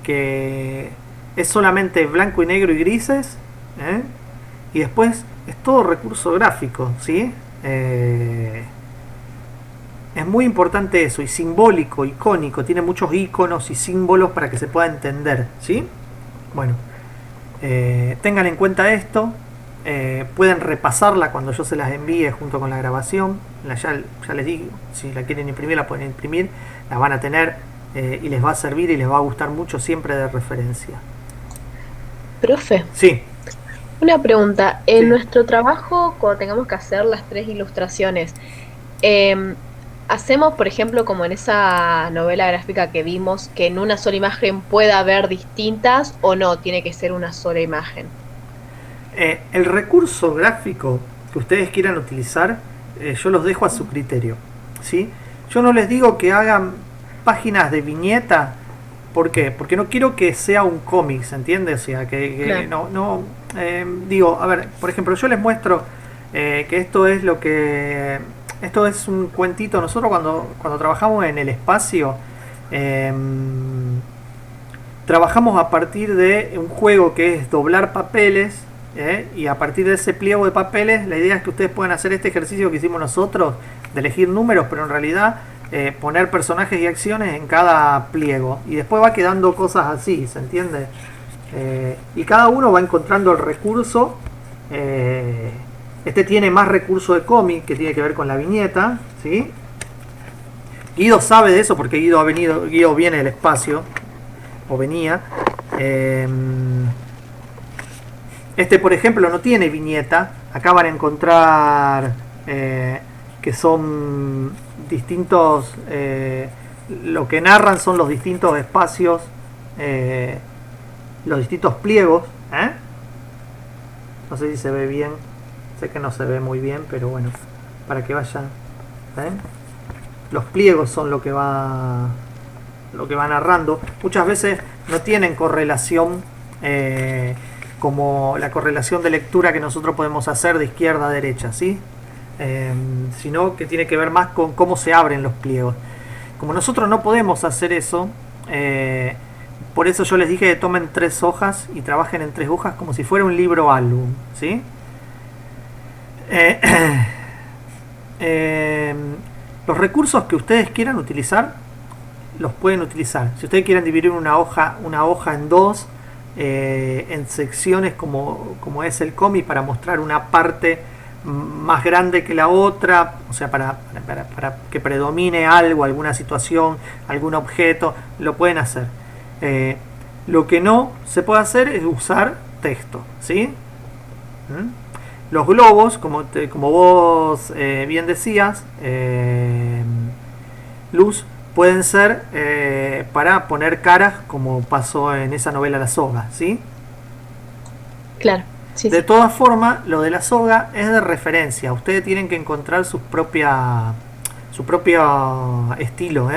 que es solamente blanco y negro y grises, y después es todo recurso gráfico, ¿sí? es muy importante eso, y simbólico, icónico, tiene muchos iconos y símbolos para que se pueda entender, ¿sí? Bueno, tengan en cuenta esto, pueden repasarla cuando yo se las envíe junto con la grabación, ya les digo, si la quieren imprimir la pueden imprimir, la van a tener y les va a servir y les va a gustar mucho, siempre de referencia. Profe, Sí. una pregunta. En Sí. nuestro trabajo, cuando tengamos que hacer las 3 ilustraciones, hacemos, por ejemplo, como en esa novela gráfica que vimos, que en una sola imagen pueda haber distintas, o no, tiene que ser una sola imagen. El recurso gráfico que ustedes quieran utilizar, yo los dejo a su criterio, ¿sí? Yo no les digo que hagan páginas de viñeta. ¿Por qué? Porque no quiero que sea un cómic, ¿se entiende? O sea, que Claro. digo, a ver, por ejemplo, yo les muestro que esto es lo que... Esto es un cuentito. Nosotros cuando trabajamos en el espacio, trabajamos a partir de un juego que es doblar papeles, y a partir de ese pliego de papeles, la idea es que ustedes puedan hacer este ejercicio que hicimos nosotros, de elegir números, pero en realidad poner personajes y acciones en cada pliego, y después va quedando cosas así, ¿se entiende? Y cada uno va encontrando el recurso. Este tiene más recurso de cómic, que tiene que ver con la viñeta, ¿sí? Guido sabe de eso porque Guido viene del espacio, o venía. Este, por ejemplo, no tiene viñeta. Acá van a encontrar que son distintos, lo que narran son los distintos espacios, los distintos pliegos, no sé si se ve bien, sé que no se ve muy bien, pero bueno, para que vayan, los pliegos son lo que va narrando. Muchas veces no tienen correlación, como la correlación de lectura que nosotros podemos hacer de izquierda a derecha, ¿sí? Sino que tiene que ver más con cómo se abren los pliegos. Como nosotros no podemos hacer eso, por eso yo les dije que tomen 3 hojas y trabajen en 3 hojas como si fuera un libro álbum, ¿sí? Los recursos que ustedes quieran utilizar los pueden utilizar. Si ustedes quieren dividir una hoja en 2, en secciones como es el cómic, para mostrar una parte más grande que la otra, o sea, para que predomine algo, alguna situación, algún objeto, lo pueden hacer. Lo que no se puede hacer es usar texto, ¿sí? Los globos, como vos bien decías, Luz, pueden ser para poner caras, como pasó en esa novela La Soga, ¿sí? Claro. Sí, De sí. todas formas, lo de la soga es de referencia. Ustedes tienen que encontrar su propio estilo,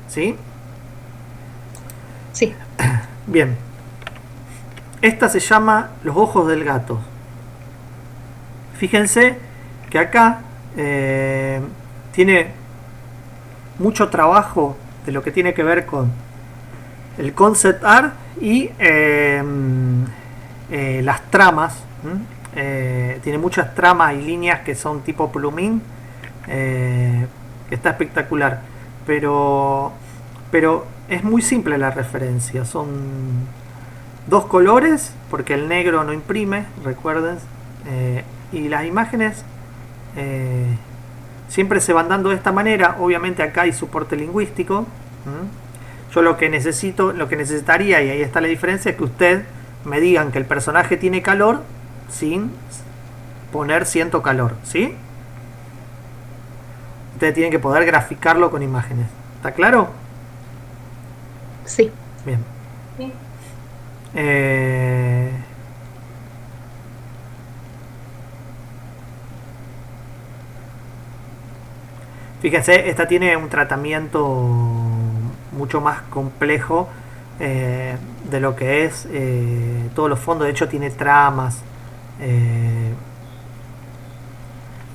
¿sí? Sí. Bien. Esta se llama Los ojos del gato. Fíjense que acá tiene mucho trabajo de lo que tiene que ver con el concept art y las tramas. Tiene muchas tramas y líneas que son tipo plumín, que está espectacular, pero es muy simple la referencia. Son 2 colores, porque el negro no imprime, recuerden, y las imágenes siempre se van dando de esta manera. Obviamente acá hay soporte lingüístico. Yo lo que necesitaría, y ahí está la diferencia, es que usted me digan que el personaje tiene calor sin poner siento calor, ¿sí? Ustedes tienen que poder graficarlo con imágenes. ¿Está claro? Sí. Bien. Sí. Fíjense, esta tiene un tratamiento mucho más complejo de lo que es todos los fondos. De hecho tiene tramas,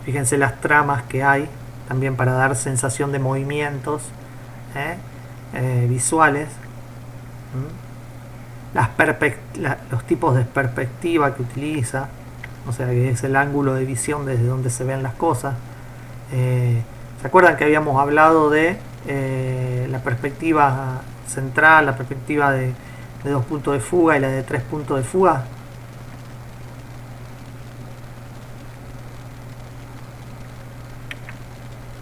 fíjense las tramas que hay también para dar sensación de movimientos visuales. Los tipos de perspectiva que utiliza, o sea, que es el ángulo de visión desde donde se ven las cosas. O ¿Se acuerdan que habíamos hablado de la perspectiva central, la perspectiva de 2 puntos de fuga y la de 3 puntos de fuga?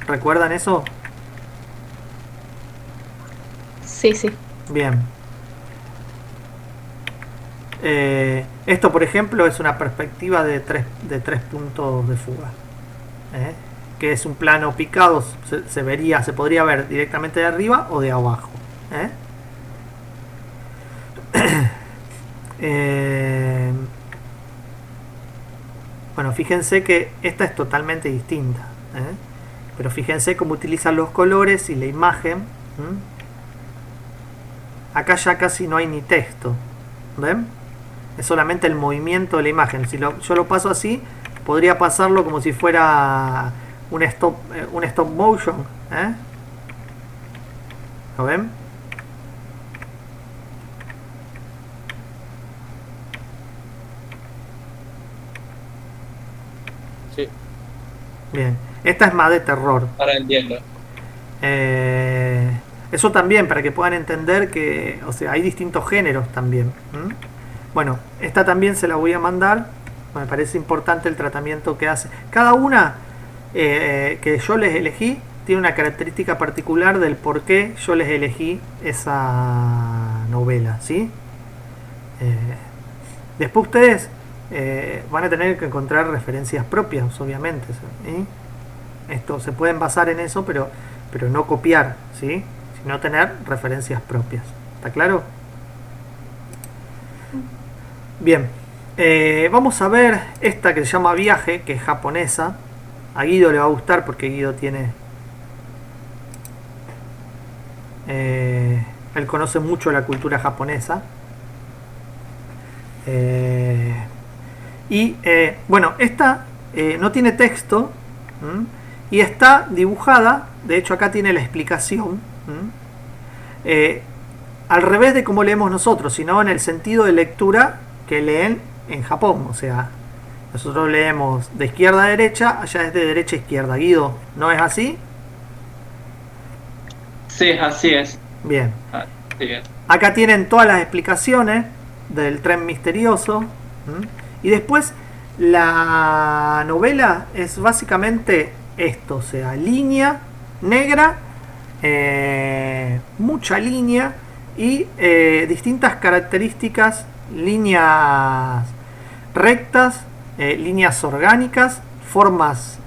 ¿Recuerdan eso? Sí, sí. Bien. Esto, por ejemplo, es una perspectiva de 3 puntos de fuga. Que es un plano picado, se podría ver directamente de arriba o de abajo. Bueno, fíjense que esta es totalmente distinta. Pero fíjense cómo utilizan los colores y la imagen. Acá ya casi no hay ni texto. ¿Ven? Es solamente el movimiento de la imagen. Si yo lo paso así, podría pasarlo como si fuera un stop motion. ¿Lo ven? Sí. Bien. Esta es más de terror. Ahora entiendo. Eso también, para que puedan entender que, o sea, hay distintos géneros también. Bueno, esta también se la voy a mandar. Me parece importante el tratamiento que hace. Cada una que yo les elegí tiene una característica particular del por qué yo les elegí esa novela, ¿sí? Después ustedes van a tener que encontrar referencias propias, obviamente, ¿sí? Esto se pueden basar en eso, pero no copiar, ¿sí? Sino tener referencias propias. ¿Está claro? Bien. Vamos a ver esta que se llama Viaje, que es japonesa. A Guido le va a gustar porque Guido tiene... él conoce mucho la cultura japonesa. Bueno, esta no tiene texto. Y está dibujada, de hecho acá tiene la explicación, al revés de como leemos nosotros, sino en el sentido de lectura que leen en Japón. O sea, nosotros leemos de izquierda a derecha, allá es de derecha a izquierda. Guido, ¿no es así? Sí, así es. Bien. Así es. Acá tienen todas las explicaciones del tren misterioso. Y después la novela es básicamente esto, o sea, línea negra, mucha línea y distintas características, líneas rectas, líneas orgánicas, formas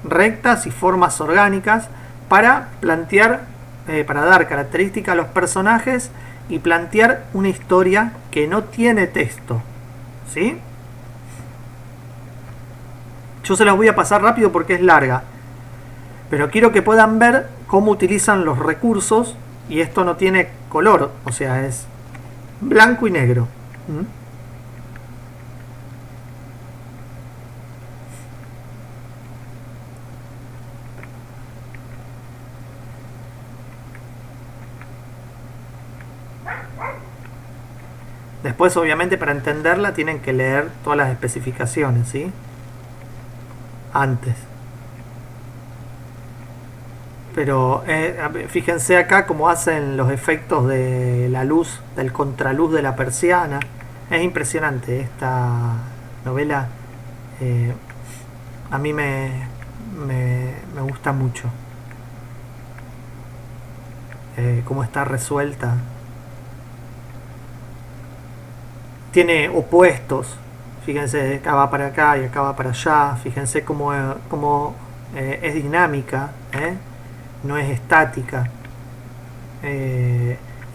rectas y formas orgánicas para plantear, para dar características a los personajes y plantear una historia que no tiene texto, ¿sí? Yo se las voy a pasar rápido porque es larga, pero quiero que puedan ver cómo utilizan los recursos, y esto no tiene color, o sea, es blanco y negro. Después, obviamente, para entenderla tienen que leer todas las especificaciones, ¿sí? Antes. Pero fíjense acá cómo hacen los efectos de la luz, del contraluz de la persiana. Es impresionante esta novela. A mí me gusta mucho cómo está resuelta. Tiene opuestos. Fíjense, acá va para acá y acá va para allá. Fíjense cómo es dinámica, no es estática.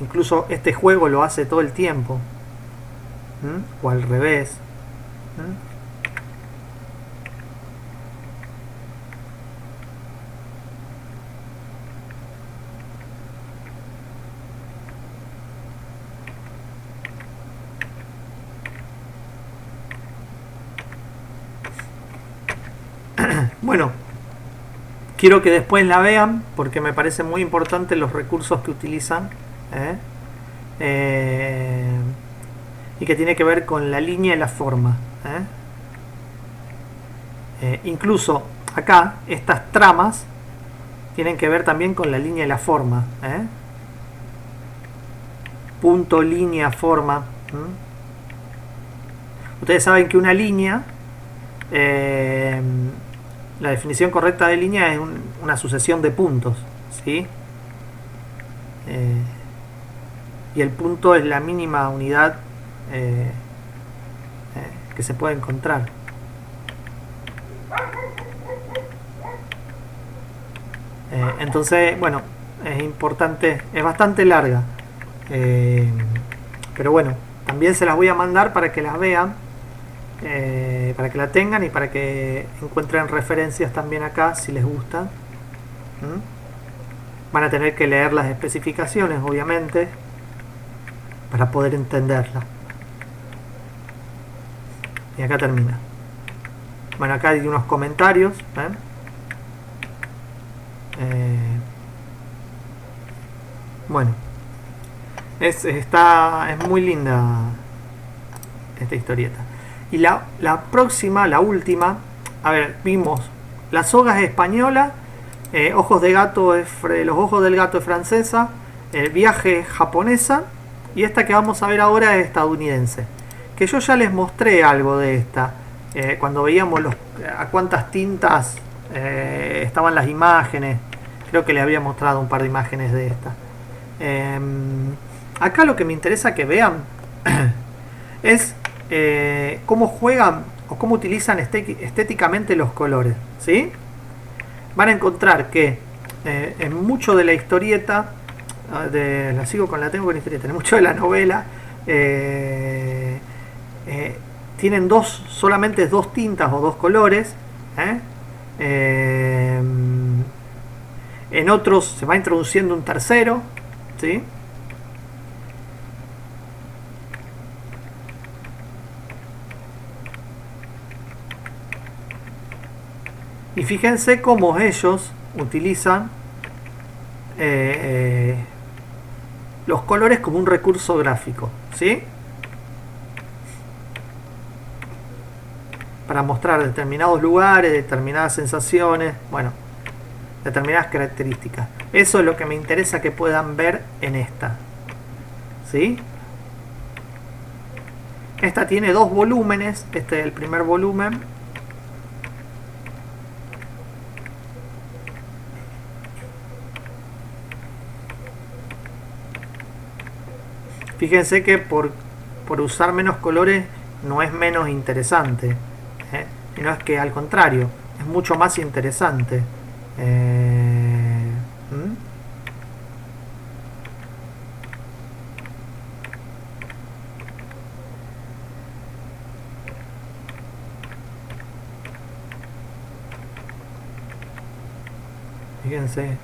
Incluso este juego lo hace todo el tiempo. O al revés. Bueno, quiero que después la vean porque me parece muy importante los recursos que utilizan, y que tiene que ver con la línea y la forma. Incluso acá estas tramas tienen que ver también con la línea y la forma, ¿eh? Punto, línea, forma. Ustedes saben que una línea, la definición correcta de línea es una sucesión de puntos, ¿sí? Y el punto es la mínima unidad que se puede encontrar. Entonces, bueno, es importante, es bastante larga, pero bueno, también se las voy a mandar para que las vean, para que la tengan y para que encuentren referencias también acá si les gusta. Van a tener que leer las especificaciones, obviamente, para poder entenderla. Y acá termina. Bueno, acá hay unos comentarios, ¿ven? Bueno, es muy linda esta historieta. Y la próxima, la última, a ver, vimos La soga es española, Ojos de gato Los ojos del gato es francesa, El viaje es japonesa, y esta que vamos a ver ahora es estadounidense, que yo ya les mostré algo de esta, cuando veíamos a cuántas tintas estaban las imágenes. Creo que les había mostrado un par de imágenes de esta. Acá lo que me interesa que vean es cómo juegan o cómo utilizan estéticamente los colores, ¿sí? Van a encontrar que en mucho de la historieta, la sigo con la tengo con historieta, en mucho de la novela tienen solamente dos tintas o dos colores, en otros se va introduciendo un tercero, ¿sí? Y fíjense cómo ellos utilizan los colores como un recurso gráfico, ¿sí? Para mostrar determinados lugares, determinadas sensaciones, bueno, determinadas características. Eso es lo que me interesa que puedan ver en esta, ¿sí? Esta tiene dos volúmenes. Este es el primer volumen. Fíjense que por usar menos colores no es menos interesante, y no es que al contrario, es mucho más interesante. Fíjense,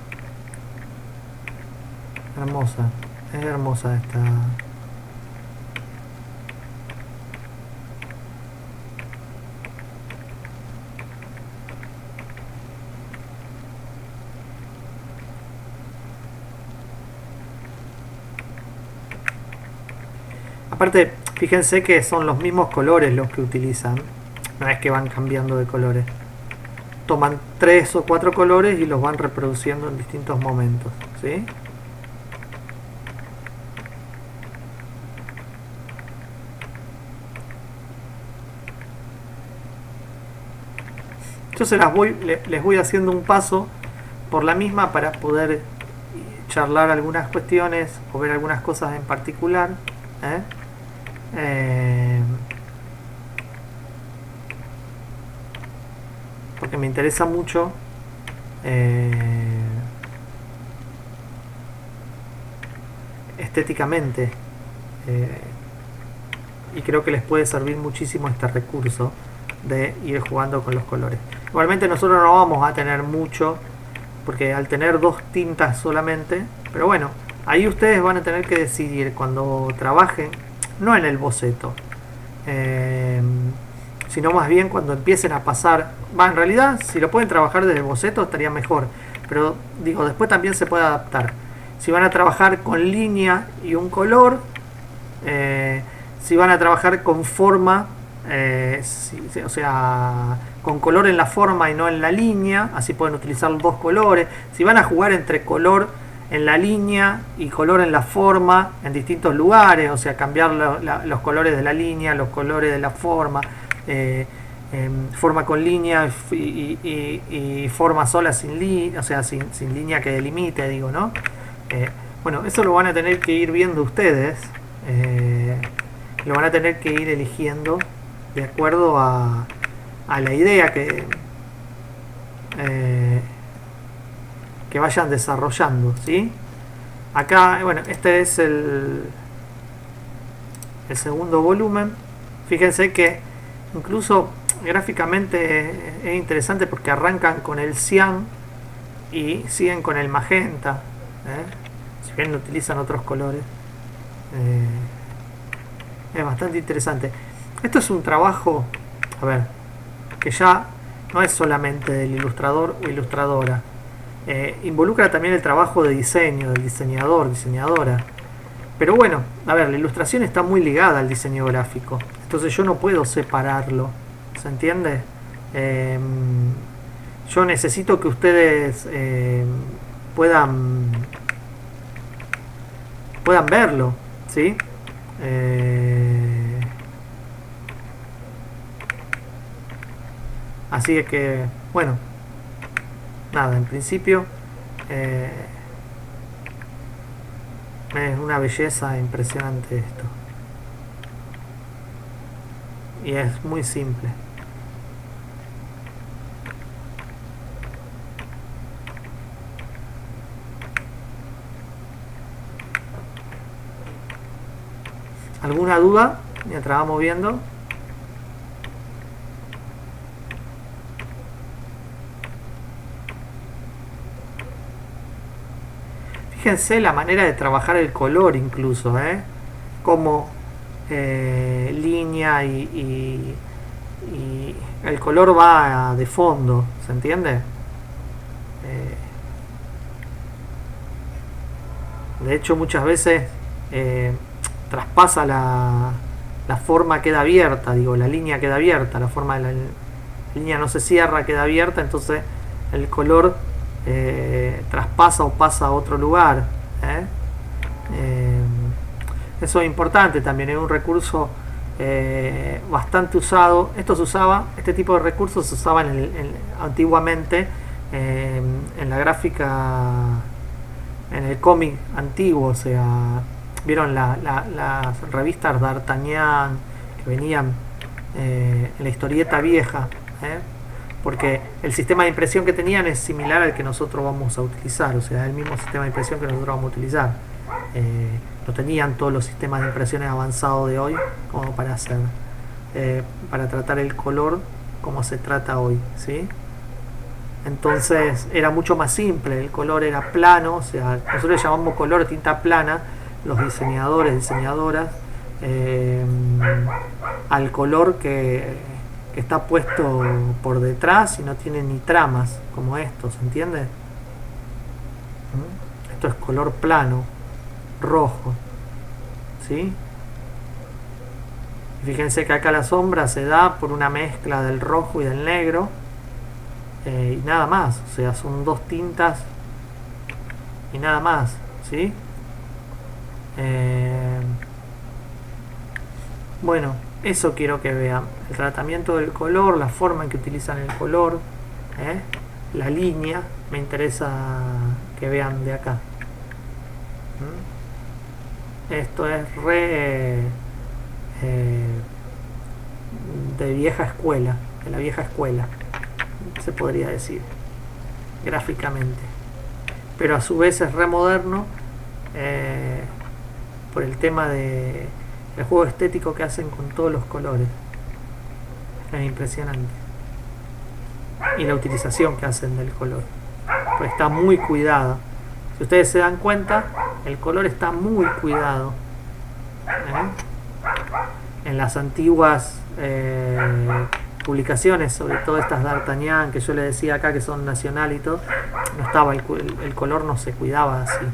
hermosa, es hermosa esta. Aparte, fíjense que son los mismos colores los que utilizan. No es que van cambiando de colores. Toman 3 o 4 colores y los van reproduciendo en distintos momentos, ¿sí? Yo les voy haciendo un paso por la misma para poder charlar algunas cuestiones o ver algunas cosas en particular, porque me interesa mucho estéticamente, y creo que les puede servir muchísimo este recurso de ir jugando con los colores. Igualmente nosotros no vamos a tener mucho, porque al tener dos tintas solamente, pero bueno, ahí ustedes van a tener que decidir cuando trabajen, no en el boceto, sino más bien cuando empiecen a pasar. En realidad, si lo pueden trabajar desde el boceto estaría mejor, pero digo, después también se puede adaptar. Si van a trabajar con línea y un color, si van a trabajar con forma o sea, con color en la forma y no en la línea, así pueden utilizar los dos colores. Si van a jugar entre color en la línea y color en la forma en distintos lugares, o sea, cambiar los colores de la línea, los colores de la forma, forma con línea y forma sola sin línea, o sea, sin línea que delimite, digo, ¿no? Bueno, eso lo van a tener que ir viendo ustedes, lo van a tener que ir eligiendo de acuerdo a la idea que vayan desarrollando, ¿sí? Acá, bueno, este es el segundo volumen. Fíjense que incluso gráficamente es interesante porque arrancan con el cian y siguen con el magenta, si bien utilizan otros colores. Es bastante interesante. Esto es un trabajo, a ver, que ya no es solamente del ilustrador o ilustradora. Involucra también el trabajo de diseño, del diseñador, diseñadora. Pero bueno, a ver, la ilustración está muy ligada al diseño gráfico. Entonces yo no puedo separarlo. ¿Se entiende? Yo necesito que ustedes puedan verlo, ¿sí? Así que, bueno, nada, en principio es una belleza impresionante esto. Y es muy simple. ¿Alguna duda mientras vamos viendo? Fíjense la manera de trabajar el color incluso, como línea y el color va de fondo, ¿se entiende? De hecho muchas veces traspasa la forma, queda abierta, digo, la línea queda abierta, la forma de la línea no se cierra, queda abierta, entonces el color traspasa o pasa a otro lugar. Eso es importante también, es un recurso bastante usado. Este tipo de recursos se usaban antiguamente en la gráfica, en el cómic antiguo, o sea, vieron las revistas D'Artagnan que venían en la historieta vieja, porque el sistema de impresión que tenían es similar al que nosotros vamos a utilizar, o sea, el mismo sistema de impresión que nosotros vamos a utilizar. No tenían todos los sistemas de impresiones avanzados de hoy como para hacer, para tratar el color como se trata hoy, ¿sí? Entonces era mucho más simple, el color era plano, o sea, nosotros le llamamos color tinta plana, los diseñadores, diseñadoras, al color que está puesto por detrás y no tiene ni tramas como esto, ¿se entiende? Esto es color plano, rojo, ¿sí? Fíjense que acá la sombra se da por una mezcla del rojo y del negro, y nada más, o sea, son dos tintas y nada más, ¿sí? Bueno, eso quiero que vean, el tratamiento del color, la forma en que utilizan el color, la línea, me interesa que vean de acá. Esto es de vieja escuela, de la vieja escuela, se podría decir, gráficamente, pero a su vez es re moderno por el tema de el juego estético que hacen con todos los colores. Es impresionante. Y la utilización que hacen del color, pues está muy cuidado. Si ustedes se dan cuenta, el color está muy cuidado. En las antiguas publicaciones, sobre todo estas D'Artagnan que yo les decía acá que son nacional y todo, no estaba el color, no se cuidaba así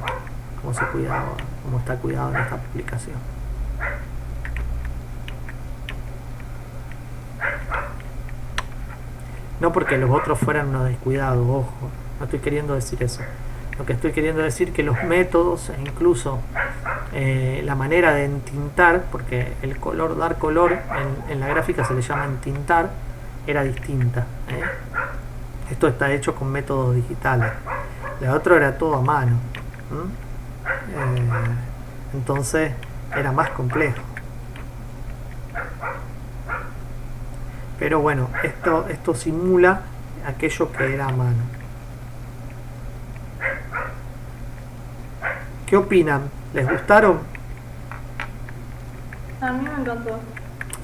como se cuidaba, como está cuidado en esta publicación. No porque los otros fueran unos descuidados, ojo, no estoy queriendo decir eso. Lo que estoy queriendo decir que los métodos e incluso la manera de entintar, porque el color, dar color en la gráfica se le llama entintar, era distinta. Esto está hecho con métodos digitales. La otra era todo a mano. Entonces era más complejo. Pero bueno, esto simula aquello que era a mano. ¿Qué opinan? ¿Les gustaron? A mí me encantó.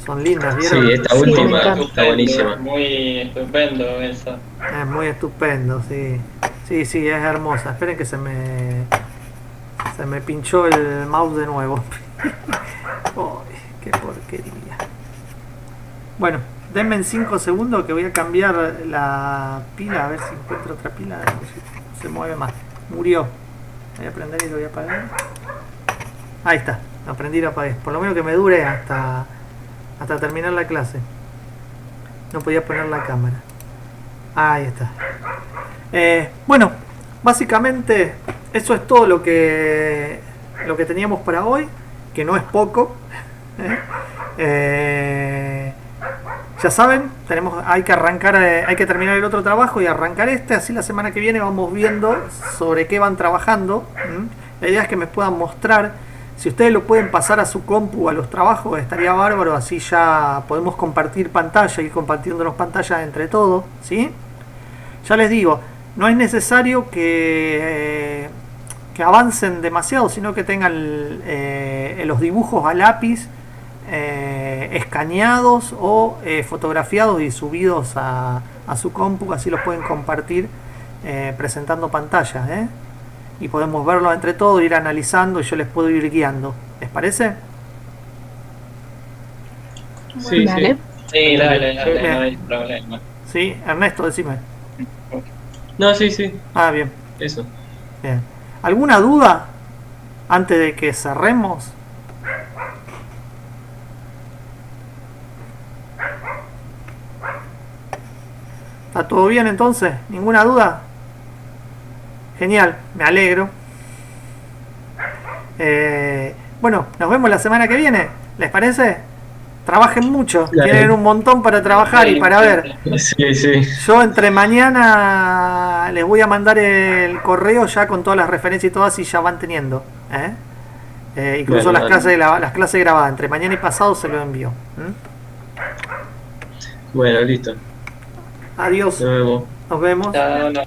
Son lindas, ¿vieron? Sí, esta Sí, última me encanta. está buenísima. Muy estupendo eso. Es muy estupendo, sí. Sí, sí, es hermosa. Esperen que se me pinchó el mouse de nuevo. Ay, qué porquería. Bueno, denme en 5 segundos que voy a cambiar la pila, a ver si encuentro otra pila. Se mueve más. Murió. Voy a prender y lo voy a apagar. Ahí está. Lo prendí y lo apagué. Por lo menos que me dure hasta terminar la clase. No podía poner la cámara. Ahí está. Bueno, básicamente eso es todo lo que teníamos para hoy, que no es poco. Ya saben, hay que arrancar, hay que terminar el otro trabajo y arrancar este, así la semana que viene vamos viendo sobre qué van trabajando. La idea es que me puedan mostrar, si ustedes lo pueden pasar a su compu, a los trabajos, estaría bárbaro, así ya podemos compartir pantalla, ir compartiéndonos pantallas entre todos, ¿sí? Ya les digo, no es necesario que avancen demasiado, sino que tengan los dibujos a lápiz escaneados o fotografiados y subidos a su compu, así los pueden compartir presentando pantallas, y podemos verlo entre todos, ir analizando y yo les puedo ir guiando. ¿Les parece? Sí, Dale. Sí, dale, Bien. no hay problema. Sí, Ernesto, decime. No, sí, sí, Ah, bien, eso. bien. ¿Alguna duda antes de que cerremos? ¿Está todo bien entonces? ¿Ninguna duda? Genial, me alegro. Bueno, nos vemos la semana que viene. ¿Les parece? Trabajen mucho. Dale. Tienen un montón para trabajar y para ver. Sí, sí. Yo entre mañana les voy a mandar el correo ya con todas las referencias y todas y ya van teniendo. Incluso Bueno, las clases grabadas. Entre mañana y pasado se lo envío. Bueno, listo. Adiós. Nos vemos. Nos vemos. Chao, no.